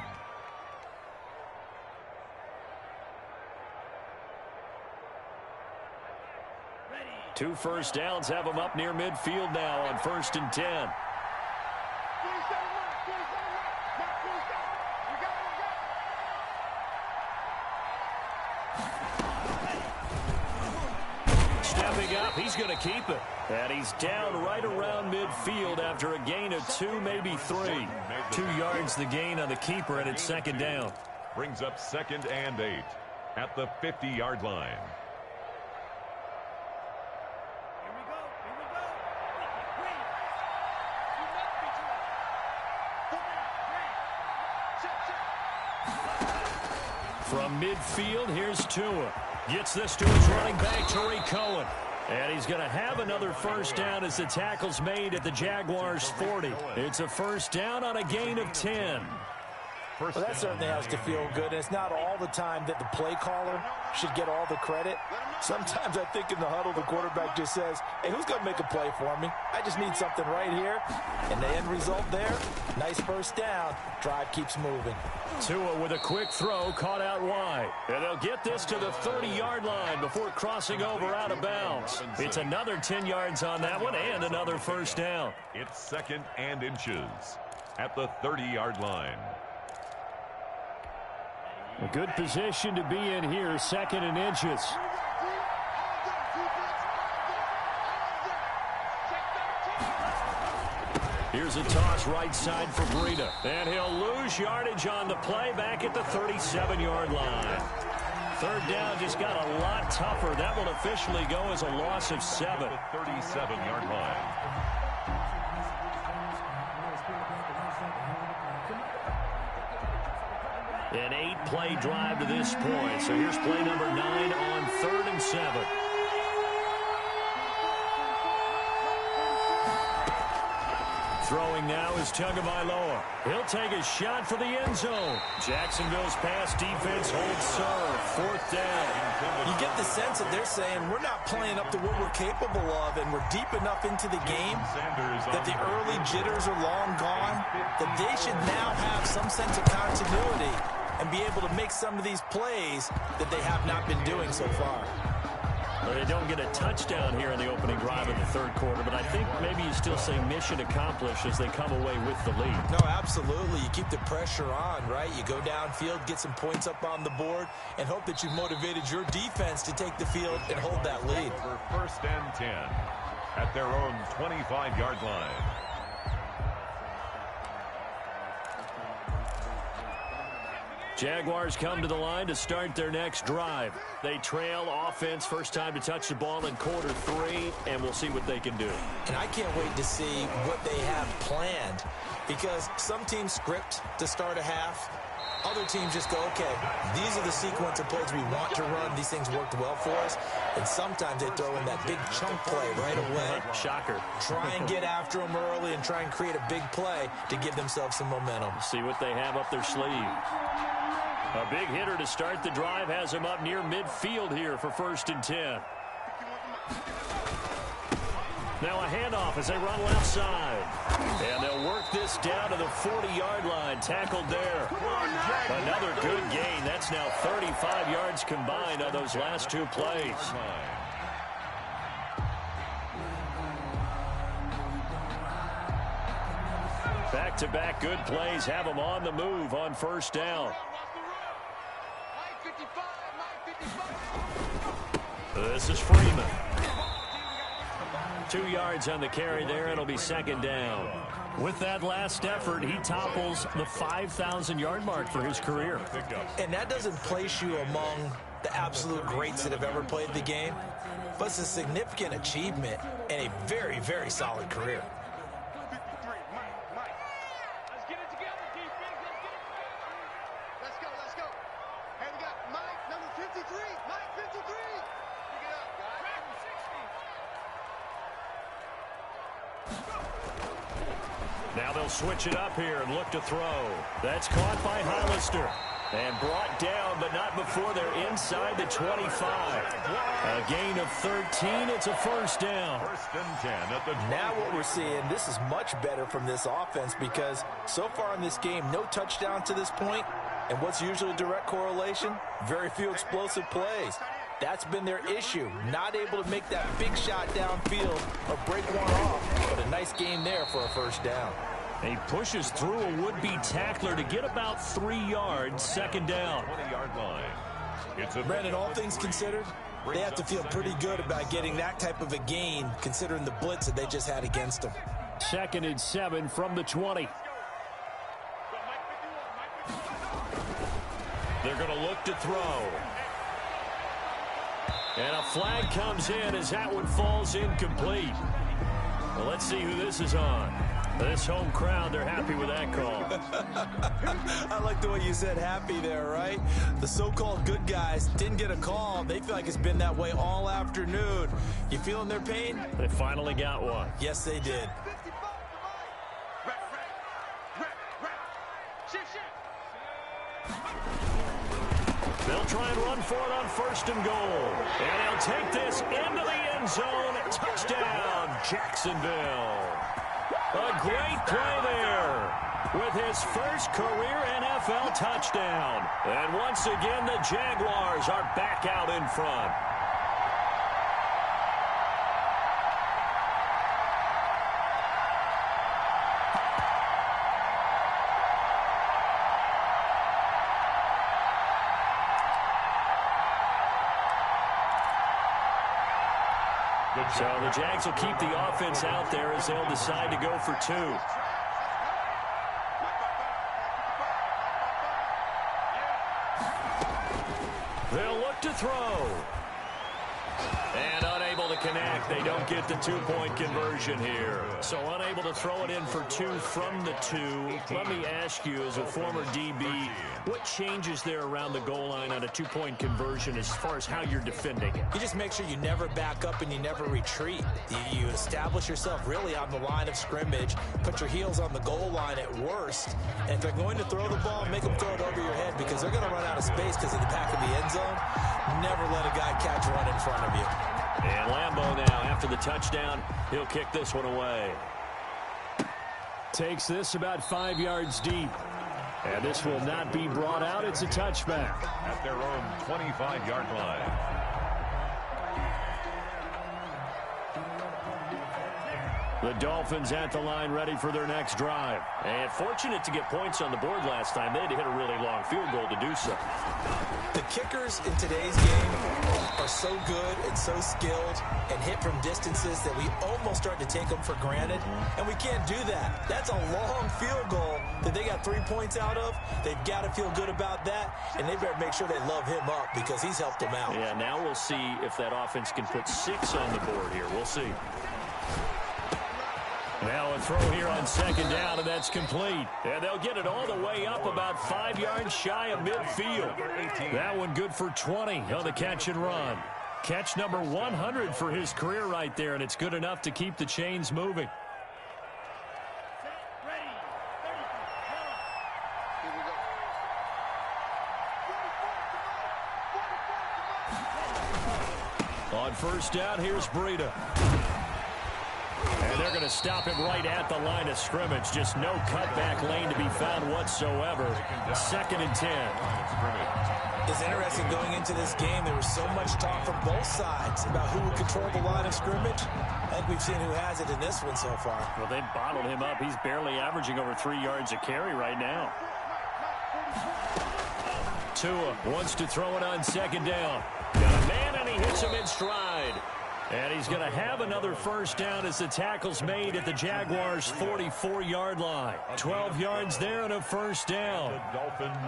Two first downs have him up near midfield now on 1st and 10. stepping up. He's going to keep it. And he's down right around midfield after a gain of 2, maybe 3. 2 yards the gain on the keeper, and it's 2nd down. Brings up 2nd and 8 at the 50-yard line. From midfield, here's Tua. Gets this to his running back, Tariq Cohen. And he's going to have another 1st down as the tackle's made at the Jaguars' 40. It's a 1st down on a gain of 10. Well, that certainly has to feel good. And it's not all the time that the play caller should get all the credit. Sometimes I think in the huddle, the quarterback just says, hey, who's going to make a play for me? I just need something right here. And the end result there, nice 1st down. Drive keeps moving. Tua with a quick throw, caught out wide. And they'll get this to the 30-yard line before crossing over out of bounds. It's another 10 yards on that one and another 1st down. It's 2nd and inches at the 30-yard line. A good position to be in here, 2nd and inches. Here's a toss right side for Breida. And he'll lose yardage on the play back at the 37-yard line. 3rd down just got a lot tougher. That will officially go as a loss of 7. The 37-yard line. An 8-play drive to this point. So here's play number 9 on 3rd and 7. Throwing now is Tagovailoa. He'll take a shot for the end zone. Jacksonville's pass defense holds serve. 4th down. You get the sense that they're saying we're not playing up to what we're capable of, and we're deep enough into the game that the early jitters are long gone, that they should now have some sense of continuity and be able to make some of these plays that they have not been doing so far. Well, they don't get a touchdown here in the opening drive of the 3rd quarter, but I think maybe you still say mission accomplished as they come away with the lead. No, absolutely. You keep the pressure on, right? You go downfield, get some points up on the board, and hope that you've motivated your defense to take the field and hold that lead. For 1st and 10 at their own 25-yard line. Jaguars come to the line to start their next drive. They trail offense, first time to touch the ball in quarter 3, and we'll see what they can do. And I can't wait to see what they have planned, because some teams script to start a half. Other teams just go, okay, these are the sequence of plays we want to run. These things worked well for us. And sometimes they throw in that big chunk play right away. Shocker. Try and get after them early and try and create a big play to give themselves some momentum. See what they have up their sleeve. A big hitter to start the drive has him up near midfield here for 1st and 10. Now a handoff as they run left side. And they'll work this down to the 40-yard line. Tackled there. Another good gain. That's now 35 yards combined on those last 2 plays. Back-to-back good plays have them on the move on 1st down. This is Freeman. 2 yards on the carry there. It'll be 2nd down. With that last effort, he topples the 5,000-yard mark for his career. And that doesn't place you among the absolute greats that have ever played the game, but it's a significant achievement and a very, very solid career. Now they'll switch it up here and look to throw. That's caught by Hollister. And brought down, but not before they're inside the 25. A gain of 13. It's a 1st down. 1st and 10 at the 20. Now what we're seeing, this is much better from this offense, because so far in this game, no touchdown to this point. And what's usually a direct correlation? Very few explosive plays. That's been their issue. Not able to make that big shot downfield or break one off. But a nice game there for a 1st down. He pushes through a would-be tackler to get about 3 yards. 2nd down. 20-yard line. It's a Brandon, all things considered, They have to feel pretty good about getting that type of a gain, considering the blitz that they just had against them. 2nd and 7 from the 20. They're going to look to throw. And a flag comes in as that one falls incomplete. Well, let's see who this is on. This home crowd, they're happy with that call. I like the way you said happy there, right? The so-called good guys didn't get a call. They feel like it's been that way all afternoon. You feeling their pain? They finally got one. Yes, they did. They'll try and run for it on 1st and goal. And they'll take this into the end zone. Touchdown, Jacksonville. A great play there with his first career NFL touchdown. And once again, the Jaguars are back out in front. So the Jags will keep the offense out there as they'll decide to go for 2. They'll look to throw. And unable to connect. They don't get the 2-point conversion here. So unable to throw it in for 2 from the 2. Let me ask you, as a former DB, what changes there around the goal line on a 2-point conversion as far as how you're defending it? You just make sure you never back up and you never retreat. You establish yourself really on the line of scrimmage, put your heels on the goal line at worst, and if they're going to throw the ball, make them throw it over your head because they're going to run out of space because of the back of the end zone. Never let a guy catch one in front of you. And Lambeau now, after the touchdown, he'll kick this one away. Takes this about 5 yards deep. And this will not be brought out. It's a touchback. At their own 25-yard line. The Dolphins at the line ready for their next drive. And fortunate to get points on the board last time. They had to hit a really long field goal to do so. The kickers in today's game are so good and so skilled and hit from distances that we almost start to take them for granted. And we can't do that. That's a long field goal that they got 3 points out of. They've got to feel good about that. And they better make sure they love him up because he's helped them out. Yeah, now we'll see if that offense can put 6 on the board here. We'll see. Now a throw here on 2nd down, and that's complete. And they'll get it all the way up about 5 yards shy of midfield. That one good for 20 on the catch and run. Catch number 100 for his career right there, and it's good enough to keep the chains moving. On 1st down, here's Breida. And they're going to stop him right at the line of scrimmage. Just no cutback lane to be found whatsoever. 2nd and 10. It's interesting going into this game. There was so much talk from both sides about who would control the line of scrimmage. I think we've seen who has it in this one so far. Well, they bottled him up. He's barely averaging over 3 yards a carry right now. Tua wants to throw it on 2nd down. Got a man, and he hits him in stride. And he's going to have another 1st down as the tackle's made at the Jaguars' 44-yard line. 12 yards there and a 1st down.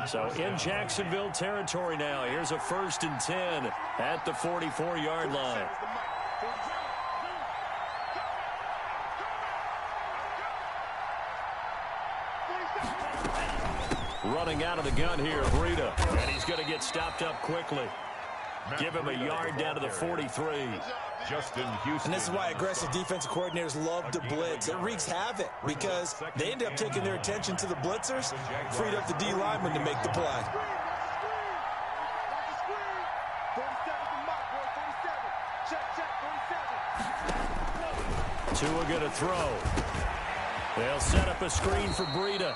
So in Jacksonville territory now. Here's a 1st and 10 at the 44-yard line. Running out of the gun here, Breida. And he's going to get stopped up quickly. Give him a yard down to the 43. Justin Houston. And this is why aggressive defensive coordinators love to blitz. It wreaks havoc because they end up taking their attention to the blitzers, freed up the D lineman to make the play. Tua going to throw. They'll set up a screen for Breida.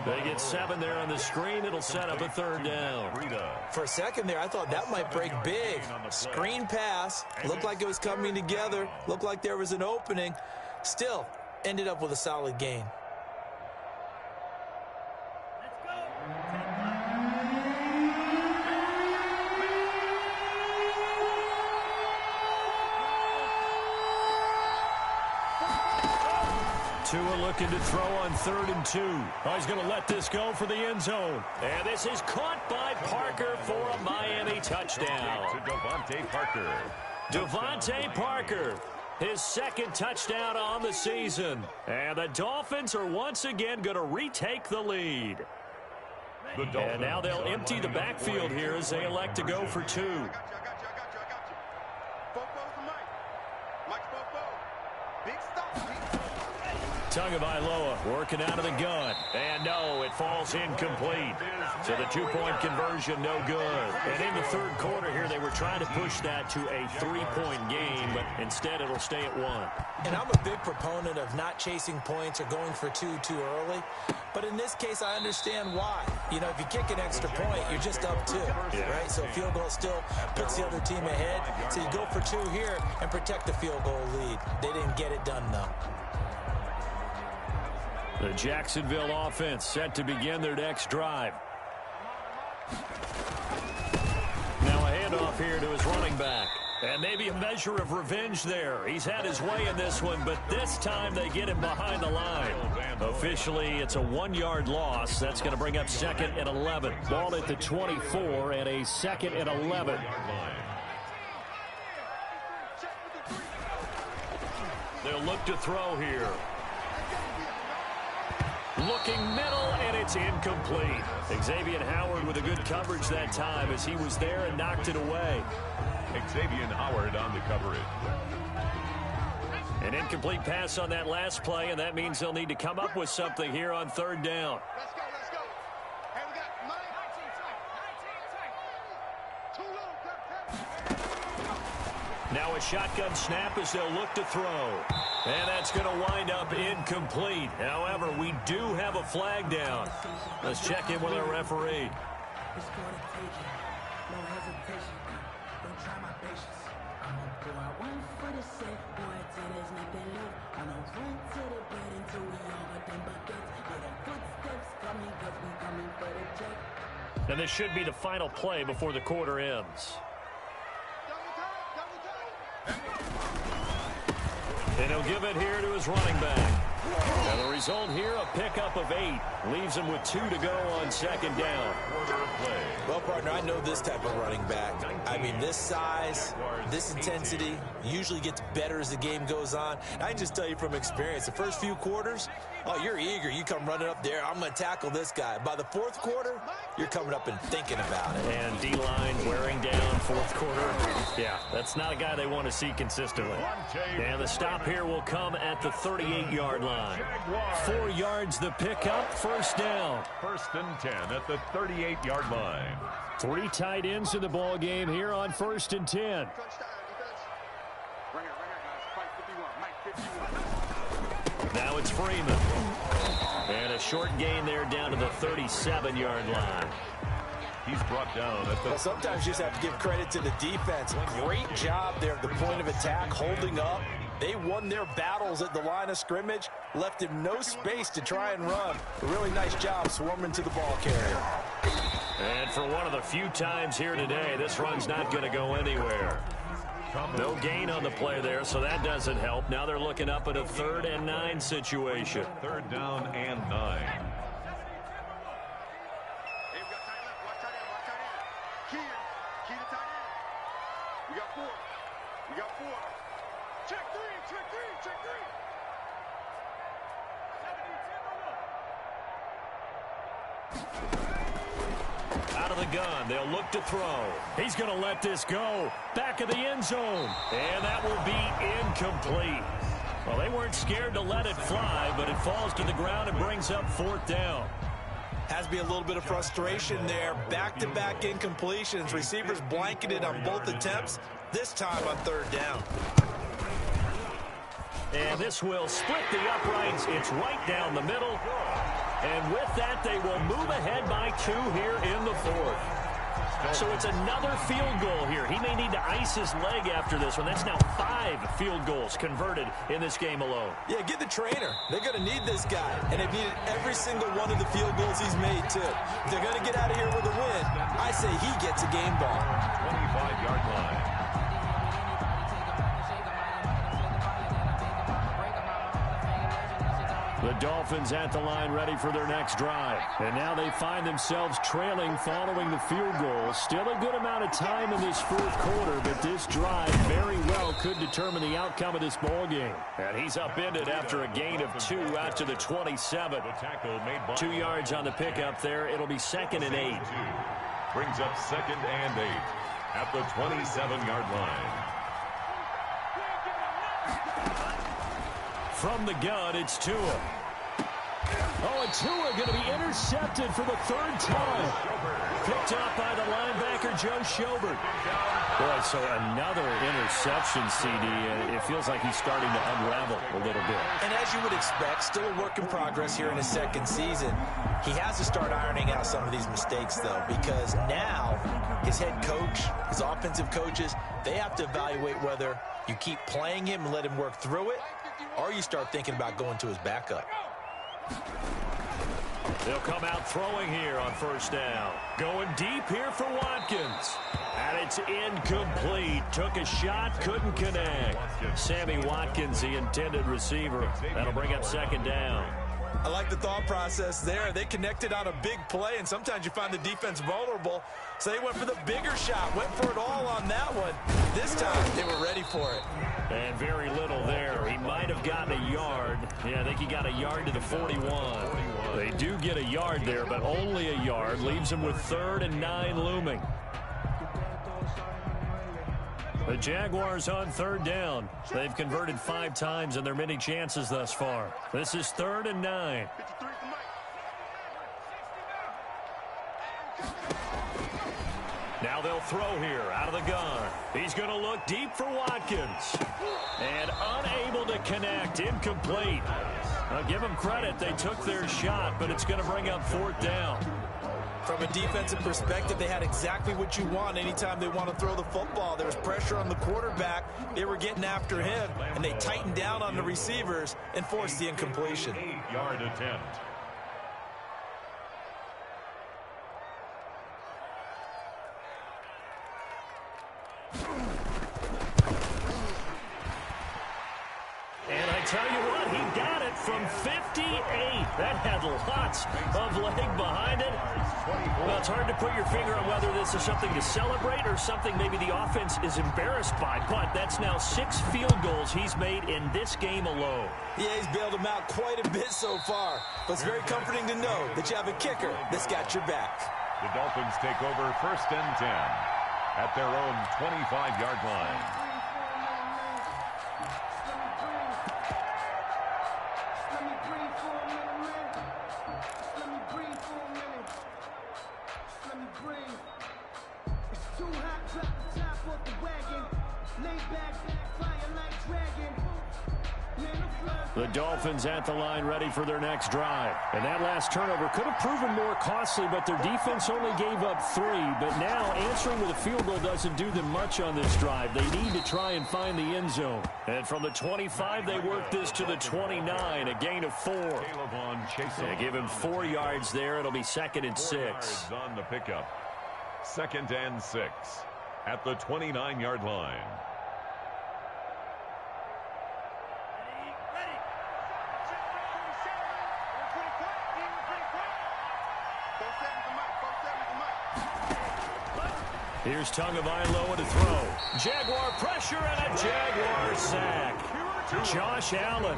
They get 7 there on the screen. It'll set up a 3rd down. For a second there, I thought that might break big. Screen pass. Looked like it was coming together. Looked like there was an opening. Still, ended up with a solid gain. Tua looking to throw on 3rd and 2. Oh, he's going to let this go for the end zone. And this is caught by Parker for a Miami touchdown. To Devontae Parker. Devontae Parker, his 2nd touchdown on the season. And the Dolphins are once again going to retake the lead. And now they'll empty the backfield here as they elect to go for 2. Tagovailoa working out of the gun. And no, it falls incomplete. So the 2-point conversion, no good. And in the 3rd quarter here, they were trying to push that to a 3-point game, but instead it'll stay at 1. And I'm a big proponent of not chasing points or going for 2 too early. But in this case, I understand why. You know, if you kick an extra point, you're just up 2, right? So a field goal still puts the other team ahead. So you go for 2 here and protect the field goal lead. They didn't get it done, though. The Jacksonville offense set to begin their next drive. Now a handoff here to his running back. And maybe a measure of revenge there. He's had his way in this one, but this time they get him behind the line. Officially, it's a 1-yard loss. That's going to bring up 2nd and 11. Ball at the 24 and a 2nd and 11. They'll look to throw here. Looking middle, and it's incomplete. Xavier Howard with a good coverage that time as he was there and knocked it away. Xavier Howard on the coverage. An incomplete pass on that last play, and that means they'll need to come up with something here on 3rd down. Let's go, let's go. Hey, we got 19 Now a shotgun snap as they'll look to throw. And that's going to wind up incomplete. However, we do have a flag down. Let's check in with our referee. And this should be the final play before the quarter ends. And he'll give it here to his running back. And the result here, a pickup of 8. Leaves him with 2 to go on 2nd down. Well, partner, I know this type of running back. I mean, this size, this intensity usually gets better as the game goes on. I can just tell you from experience, the first few quarters, oh, you're eager. You come running up there, I'm going to tackle this guy. By the 4th quarter, you're coming up and thinking about it. And D-line wearing down 4th quarter. Yeah, that's not a guy they want to see consistently. And the stop here will come at the 38-yard line. 4 yards the pickup, 1st down. 1st and 10 at the 38-yard line. 3 tight ends in the ball game here on 1st and 10. Now it's Freeman. And a short gain there down to the 37-yard line. He's brought down at the... Well, sometimes you just have to give credit to the defense. Great job there at the point of attack, holding up. They won their battles at the line of scrimmage, left him no space to try and run. A really nice job swarming to the ball carrier. And for one of the few times here today, this run's not going to go anywhere. No gain on the play there, so that doesn't help. Now they're looking up at a 3rd and 9 situation. 3rd down and 9. Hey, we got tight left. Watch tight end. Watch tight end. Key to tight end. We got 4. We got 4. Check 3. Check 3. Check 3. Out of the gun, they'll look to throw. He's going to let this go. Back of the end zone. And that will be incomplete. Well, they weren't scared to let it fly, but it falls to the ground and brings up 4th down. Has to be a little bit of frustration there. Back-to-back incompletions. Receivers blanketed on both attempts, this time on 3rd down. And this will split the uprights. It's right down the middle. And with that, they will move ahead by 2 here in the 4th. So it's another field goal here. He may need to ice his leg after this one. That's now 5 field goals converted in this game alone. Yeah, get the trainer. They're going to need this guy. And they've needed every single one of the field goals he's made, too. If they're going to get out of here with a win, I say he gets a game ball. 25-yard line. The Dolphins at the line ready for their next drive. And now they find themselves trailing following the field goal. Still a good amount of time in this fourth quarter, but this drive very well could determine the outcome of this ball game. And he's upended after a gain of 2 out to the 27. 2 yards on the pickup there. It'll be 2nd and 8. Brings up 2nd and 8 at the 27-yard line. From the gun, it's Tua. Oh, and Tua going to be intercepted for the 3rd time. Picked up by the linebacker, Joe Schobert. Boy, so another interception, CD, and it feels like he's starting to unravel a little bit. And as you would expect, still a work in progress here in his 2nd season. He has to start ironing out some of these mistakes, though, because now his head coach, his offensive coaches, they have to evaluate whether you keep playing him and let him work through it, or you start thinking about going to his backup. They'll come out throwing here on 1st down. Going deep here for Watkins. And it's incomplete. Took a shot, couldn't connect. Sammy Watkins, the intended receiver. That'll bring up 2nd down. I like the thought process there. They connected on a big play, and sometimes you find the defense vulnerable. So they went for the bigger shot, went for it all on that one. This time, they were ready for it. And very little there. He might have gotten a yard. Yeah, I think he got a yard to the 41. They do get a yard there, but only a yard. Leaves him with 3rd and 9 looming. The Jaguars on 3rd down. They've converted 5 times in their many chances thus far. This is 3rd and 9. Now they'll throw here out of the gun. He's going to look deep for Watkins. And unable to connect. Incomplete. I'll give them credit. They took their shot, but it's going to bring up 4th down. From a defensive perspective, they had exactly what you want anytime they want to throw the football. There was pressure on the quarterback. They were getting after him, and they tightened down on the receivers and forced the incompletion. 8-yard attempt. And I tell you what, he got it from 58. That had lots of leg behind it. Well, it's hard to put your finger on whether this is something to celebrate or something maybe the offense is embarrassed by. But that's now 6 field goals he's made in this game alone. Yeah, he's bailed them out quite a bit so far. But it's very comforting to know that you have a kicker that's got your back. The Dolphins take over 1st and 10 at their own 25-yard line. The Dolphins at the line ready for their next drive. And that last turnover could have proven more costly, but their defense only gave up 3. But now answering with a field goal doesn't do them much on this drive. They need to try and find the end zone. And from the 25, they work this to the 29, a gain of 4. They give him 4 yards there. It'll be 2nd and 6. On the pickup. 2nd and 6 at the 29-yard line. Here's Tagovailoa to throw. Jaguar pressure and a Jaguar sack. Josh Allen,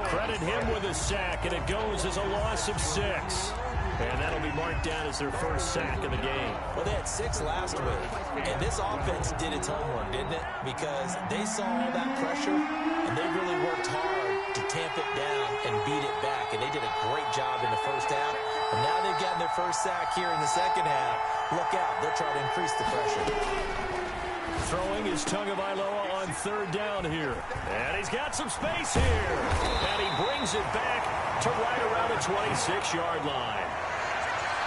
credit him with a sack, and it goes as a loss of 6. And that'll be marked down as their first sack of the game. Well, they had 6 last week, and this offense did its homework, didn't it? Because they saw all that pressure, and they really worked hard to tamp it down and beat it back, and they did a great job in the first half. And now they've gotten their first sack here in the second half. Look out, they'll try to increase the pressure. Throwing is Tagovailoa on 3rd down here. And he's got some space here. And he brings it back to right around the 26-yard line.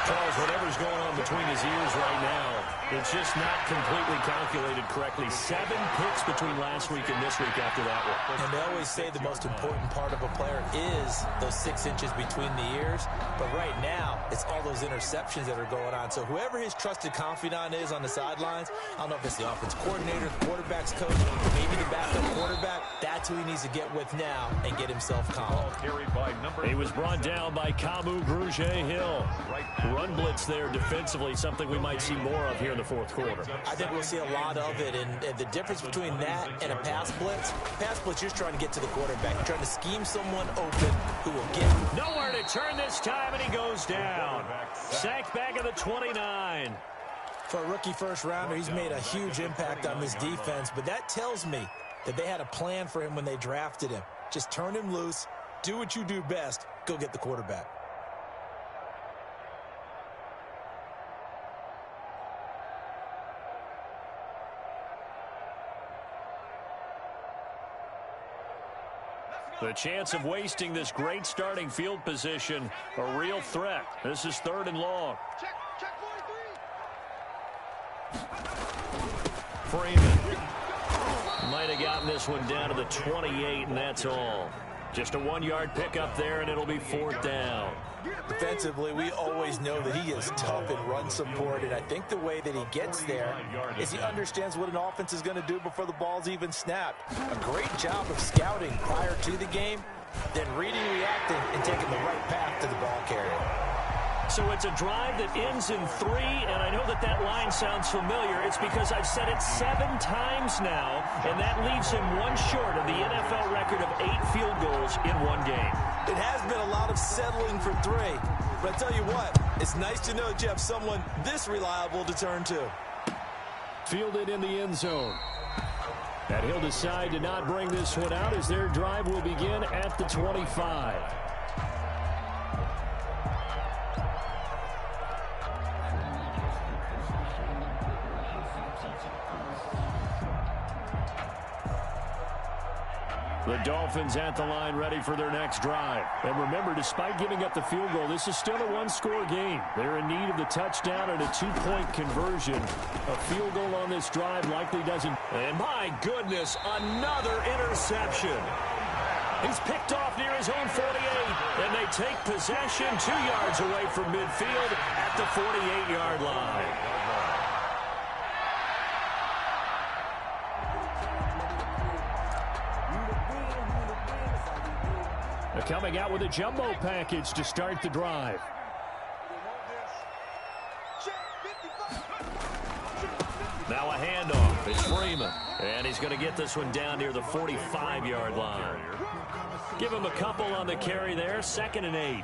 Charles, whatever's going on between his ears right now, It's just not completely calculated correctly. 7 picks between last week and this week after that one. And they always say the most important part of a player is those 6 inches between the ears. But right now, it's all those interceptions that are going on. So whoever his trusted confidant is on the sidelines, I don't know if it's the offense coordinator, the quarterback's coach, maybe the backup quarterback, that's who he needs to get with now and get himself calm. He was brought down by Kamu Grugier-Hill. Run blitz there defensively, something we might see more of here in the fourth quarter. I think we'll see a lot of it, and the difference between that and a pass blitz, you're just trying to get to the quarterback. You're trying to scheme someone open who will get him. Nowhere to turn this time, and he goes down. Sacked back at the 29. For a rookie first rounder, he's made a huge impact on this defense, but that tells me that they had a plan for him when they drafted him. Just turn him loose, do what you do best, go get the quarterback. The chance of wasting this great starting field position, a real threat. This is 3rd and long. Check 43. Freeman might have gotten this one down to the 28, and that's all. Just a 1-yard pickup there, and it'll be 4th down. Defensively, we always know that he is tough in run support, and I think the way that he gets there is he understands what an offense is going to do before the ball's even snapped. A great job of scouting prior to the game, then reading, reacting, and taking the right path to the ball carrier. So it's a drive that ends in 3, and I know that that line sounds familiar. It's because I've said it 7 times now, and that leaves him 1 short of the NFL record of 8 field goals in 1 game. It has been a lot of settling for 3, but I tell you what, it's nice to know that you have someone this reliable to turn to. Fielded in the end zone. And he'll decide to not bring this one out as their drive will begin at the 25. The Dolphins at the line ready for their next drive. And remember, despite giving up the field goal, this is still a 1-score game. They're in need of the touchdown and a 2-point conversion. A field goal on this drive likely doesn't. And my goodness, another interception. He's picked off near his own 48, and they take possession 2 yards away from midfield at the 48-yard line. Coming out with a jumbo package to start the drive. Now a handoff. It's Freeman. And he's going to get this one down near the 45-yard line. Give him a couple on the carry there. 2nd and 8.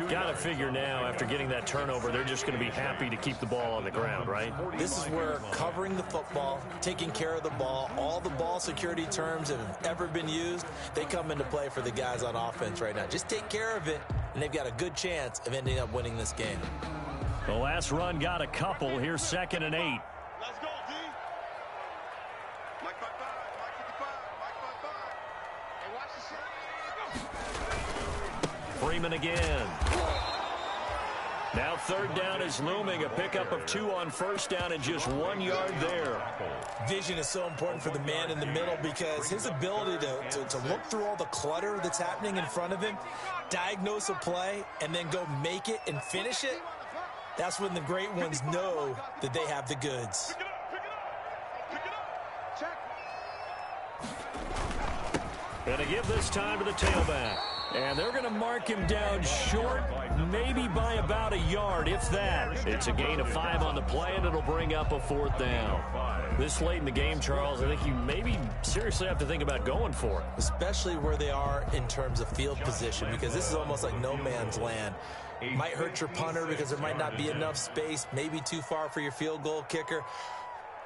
Got to figure now, after getting that turnover, they're just going to be happy to keep the ball on the ground, right? This is where covering the football, taking care of the ball, all the ball security terms that have ever been used, they come into play for the guys on offense right now. Just take care of it, and they've got a good chance of ending up winning this game. The last run got a couple. Here's 2nd and 8. Let's go, D. Mike 55, Mike 55, Mike 55. Hey, watch the shot. Freeman again. Now 3rd down is looming. A pickup of 2 on 1st down and just 1 yard there. Vision is so important for the man in the middle because his ability to look through all the clutter that's happening in front of him, diagnose a play, and then go make it and finish it, that's when the great ones know that they have the goods. And to give this time to the tailback. And they're going to mark him down short, maybe by about a yard, if that. It's a gain of 5 on the play, and it'll bring up a 4th down. This late in the game, Charles, I think you maybe seriously have to think about going for it. Especially where they are in terms of field position, because this is almost like no man's land. Might hurt your punter because there might not be enough space, maybe too far for your field goal kicker.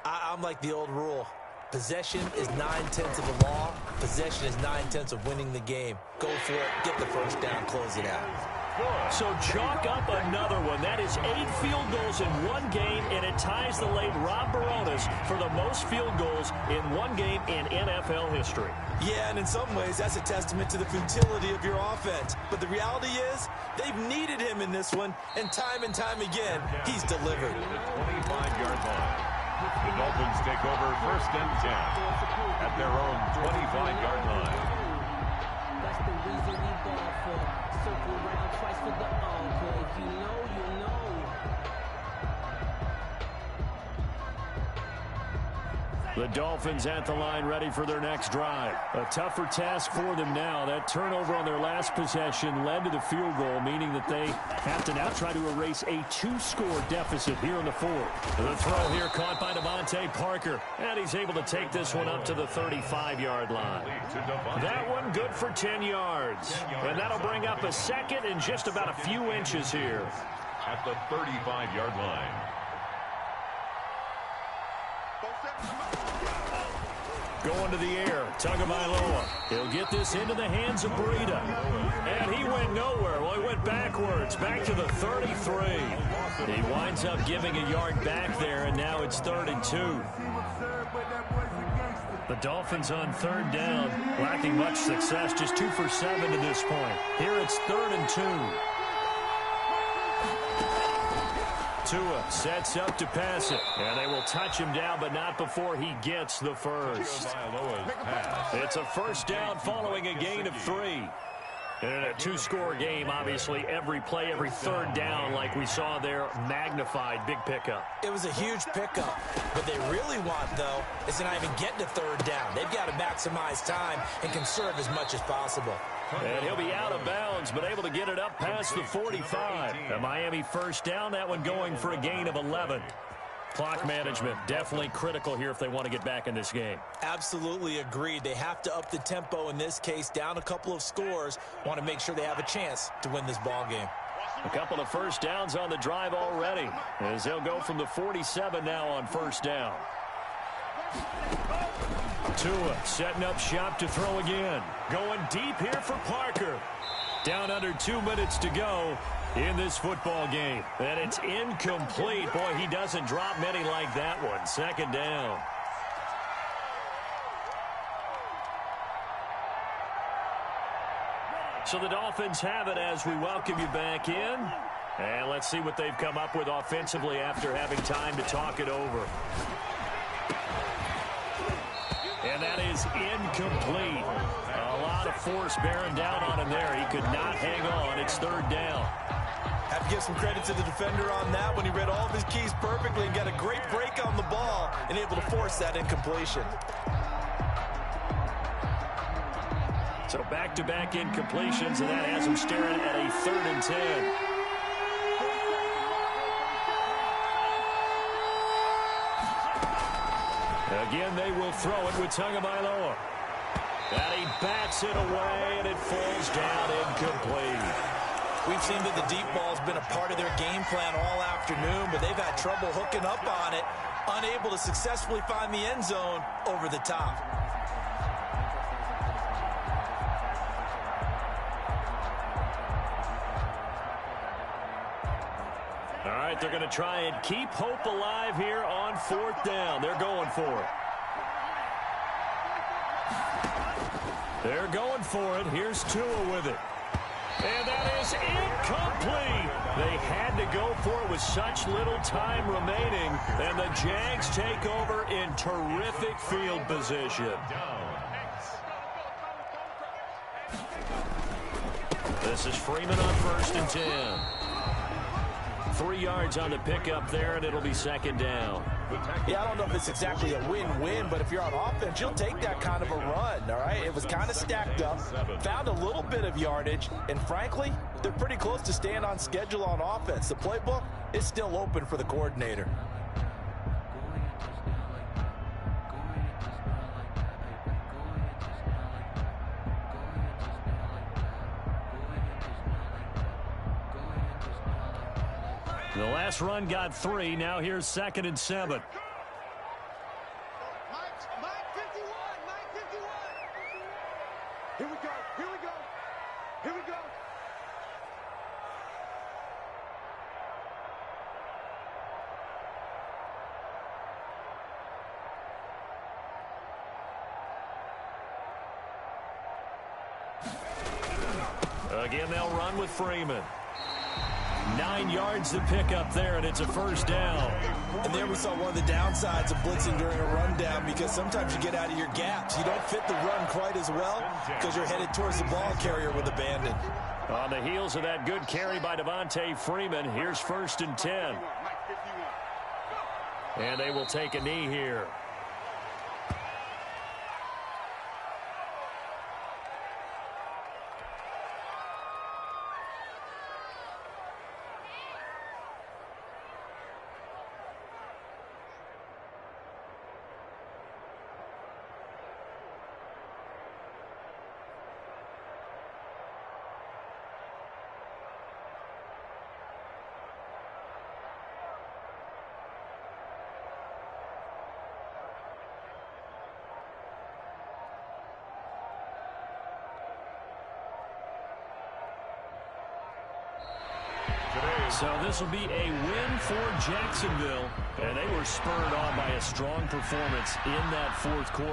I'm like the old rule. Possession is 9/10 of the law. Possession is 9/10 of winning the game. Go for it, get the first down, close it out. So chalk up another one. That is has 8 field goals in one game, and it ties the late Rob Barones for the most field goals in one game in NFL history. Yeah, and in some ways, that's a testament to the futility of your offense. But the reality is, they've needed him in this one, and time again, he's delivered. 25-yard line. The Dolphins take over 1st and 10 at their own 25-yard line. That's the reason we ball for. Circle around twice for the encore. If you know, you know. The Dolphins at the line, ready for their next drive. A tougher task for them now. That turnover on their last possession led to the field goal, meaning that they have to now try to erase a 2-score deficit here in the 4th. The throw here caught by Devontae Parker, and he's able to take this one up to the 35-yard line. That one good for 10 yards, and that'll bring up a second and just about a few inches here. At the 35-yard line. Going to the air, Tagovailoa. He'll get this into the hands of Breida. And he went nowhere. Well, he went backwards, back to the 33. He winds up giving a yard back there, and now it's 3rd and 2. The Dolphins on 3rd down, lacking much success, just 2 for 7 to this point. Here it's 3rd and 2. Tua sets up to pass it, and they will touch him down, but not before he gets the first. It's a 1st down following a gain of 3. And in a 2-score game, obviously, every play, every 3rd down, like we saw there, magnified, big pickup. It was a huge pickup. What they really want, though, is to not even get to 3rd down. They've got to maximize time and conserve as much as possible. And he'll be out of bounds, but able to get it up past the 45. A Miami 1st down, that one going for a gain of 11. Clock management definitely critical here if they want to get back in this game. Absolutely agreed. They have to up the tempo in this case, down a couple of scores. Want to make sure they have a chance to win this ball game. A couple of 1st downs on the drive already, as they'll go from the 47 now on 1st down. Tua setting up shop to throw again. Going deep here for Parker. Down under 2 minutes to go in this football game. And it's incomplete. Boy, he doesn't drop many like that one. 2nd down. So the Dolphins have it as we welcome you back in. And let's see what they've come up with offensively after having time to talk it over. And that is incomplete. A lot of force bearing down on him there. He could not hang on. It's 3rd down. Have to give some credit to the defender on that when he read all of his keys perfectly and got a great break on the ball and able to force that incompletion. So back-to-back incompletions, and that has him staring at a 3rd and 10. Again, they will throw it with Tagovailoa. And he bats it away, and it falls down incomplete. We've seen that the deep ball has been a part of their game plan all afternoon, but they've had trouble hooking up on it, unable to successfully find the end zone over the top. All right, they're going to try and keep hope alive here on 4th down. They're going for it. They're going for it. Here's Tua with it. And that is incomplete. They had to go for it with such little time remaining. And the Jags take over in terrific field position. This is Freeman on 1st and 10. 3 yards on the pickup there, and it'll be 2nd down. Yeah, I don't know if it's exactly a win-win, but if you're on offense, you'll take that kind of a run, all right? It was kind of stacked up, found a little bit of yardage, and frankly, they're pretty close to staying on schedule on offense. The playbook is still open for the coordinator. The last run got 3. Now here's 2nd and 7. Here we go. Here we go. Here we go. Again, they'll run with Freeman. 9 yards to pick up there, and it's a first down. And there we saw one of the downsides of blitzing during a rundown, because sometimes you get out of your gaps. You don't fit the run quite as well because you're headed towards the ball carrier with abandon. On the heels of that good carry by Devontae Freeman, here's 1st and 10. And they will take a knee here. So this will be a win for Jacksonville, and they were spurred on by a strong performance in that 4th quarter.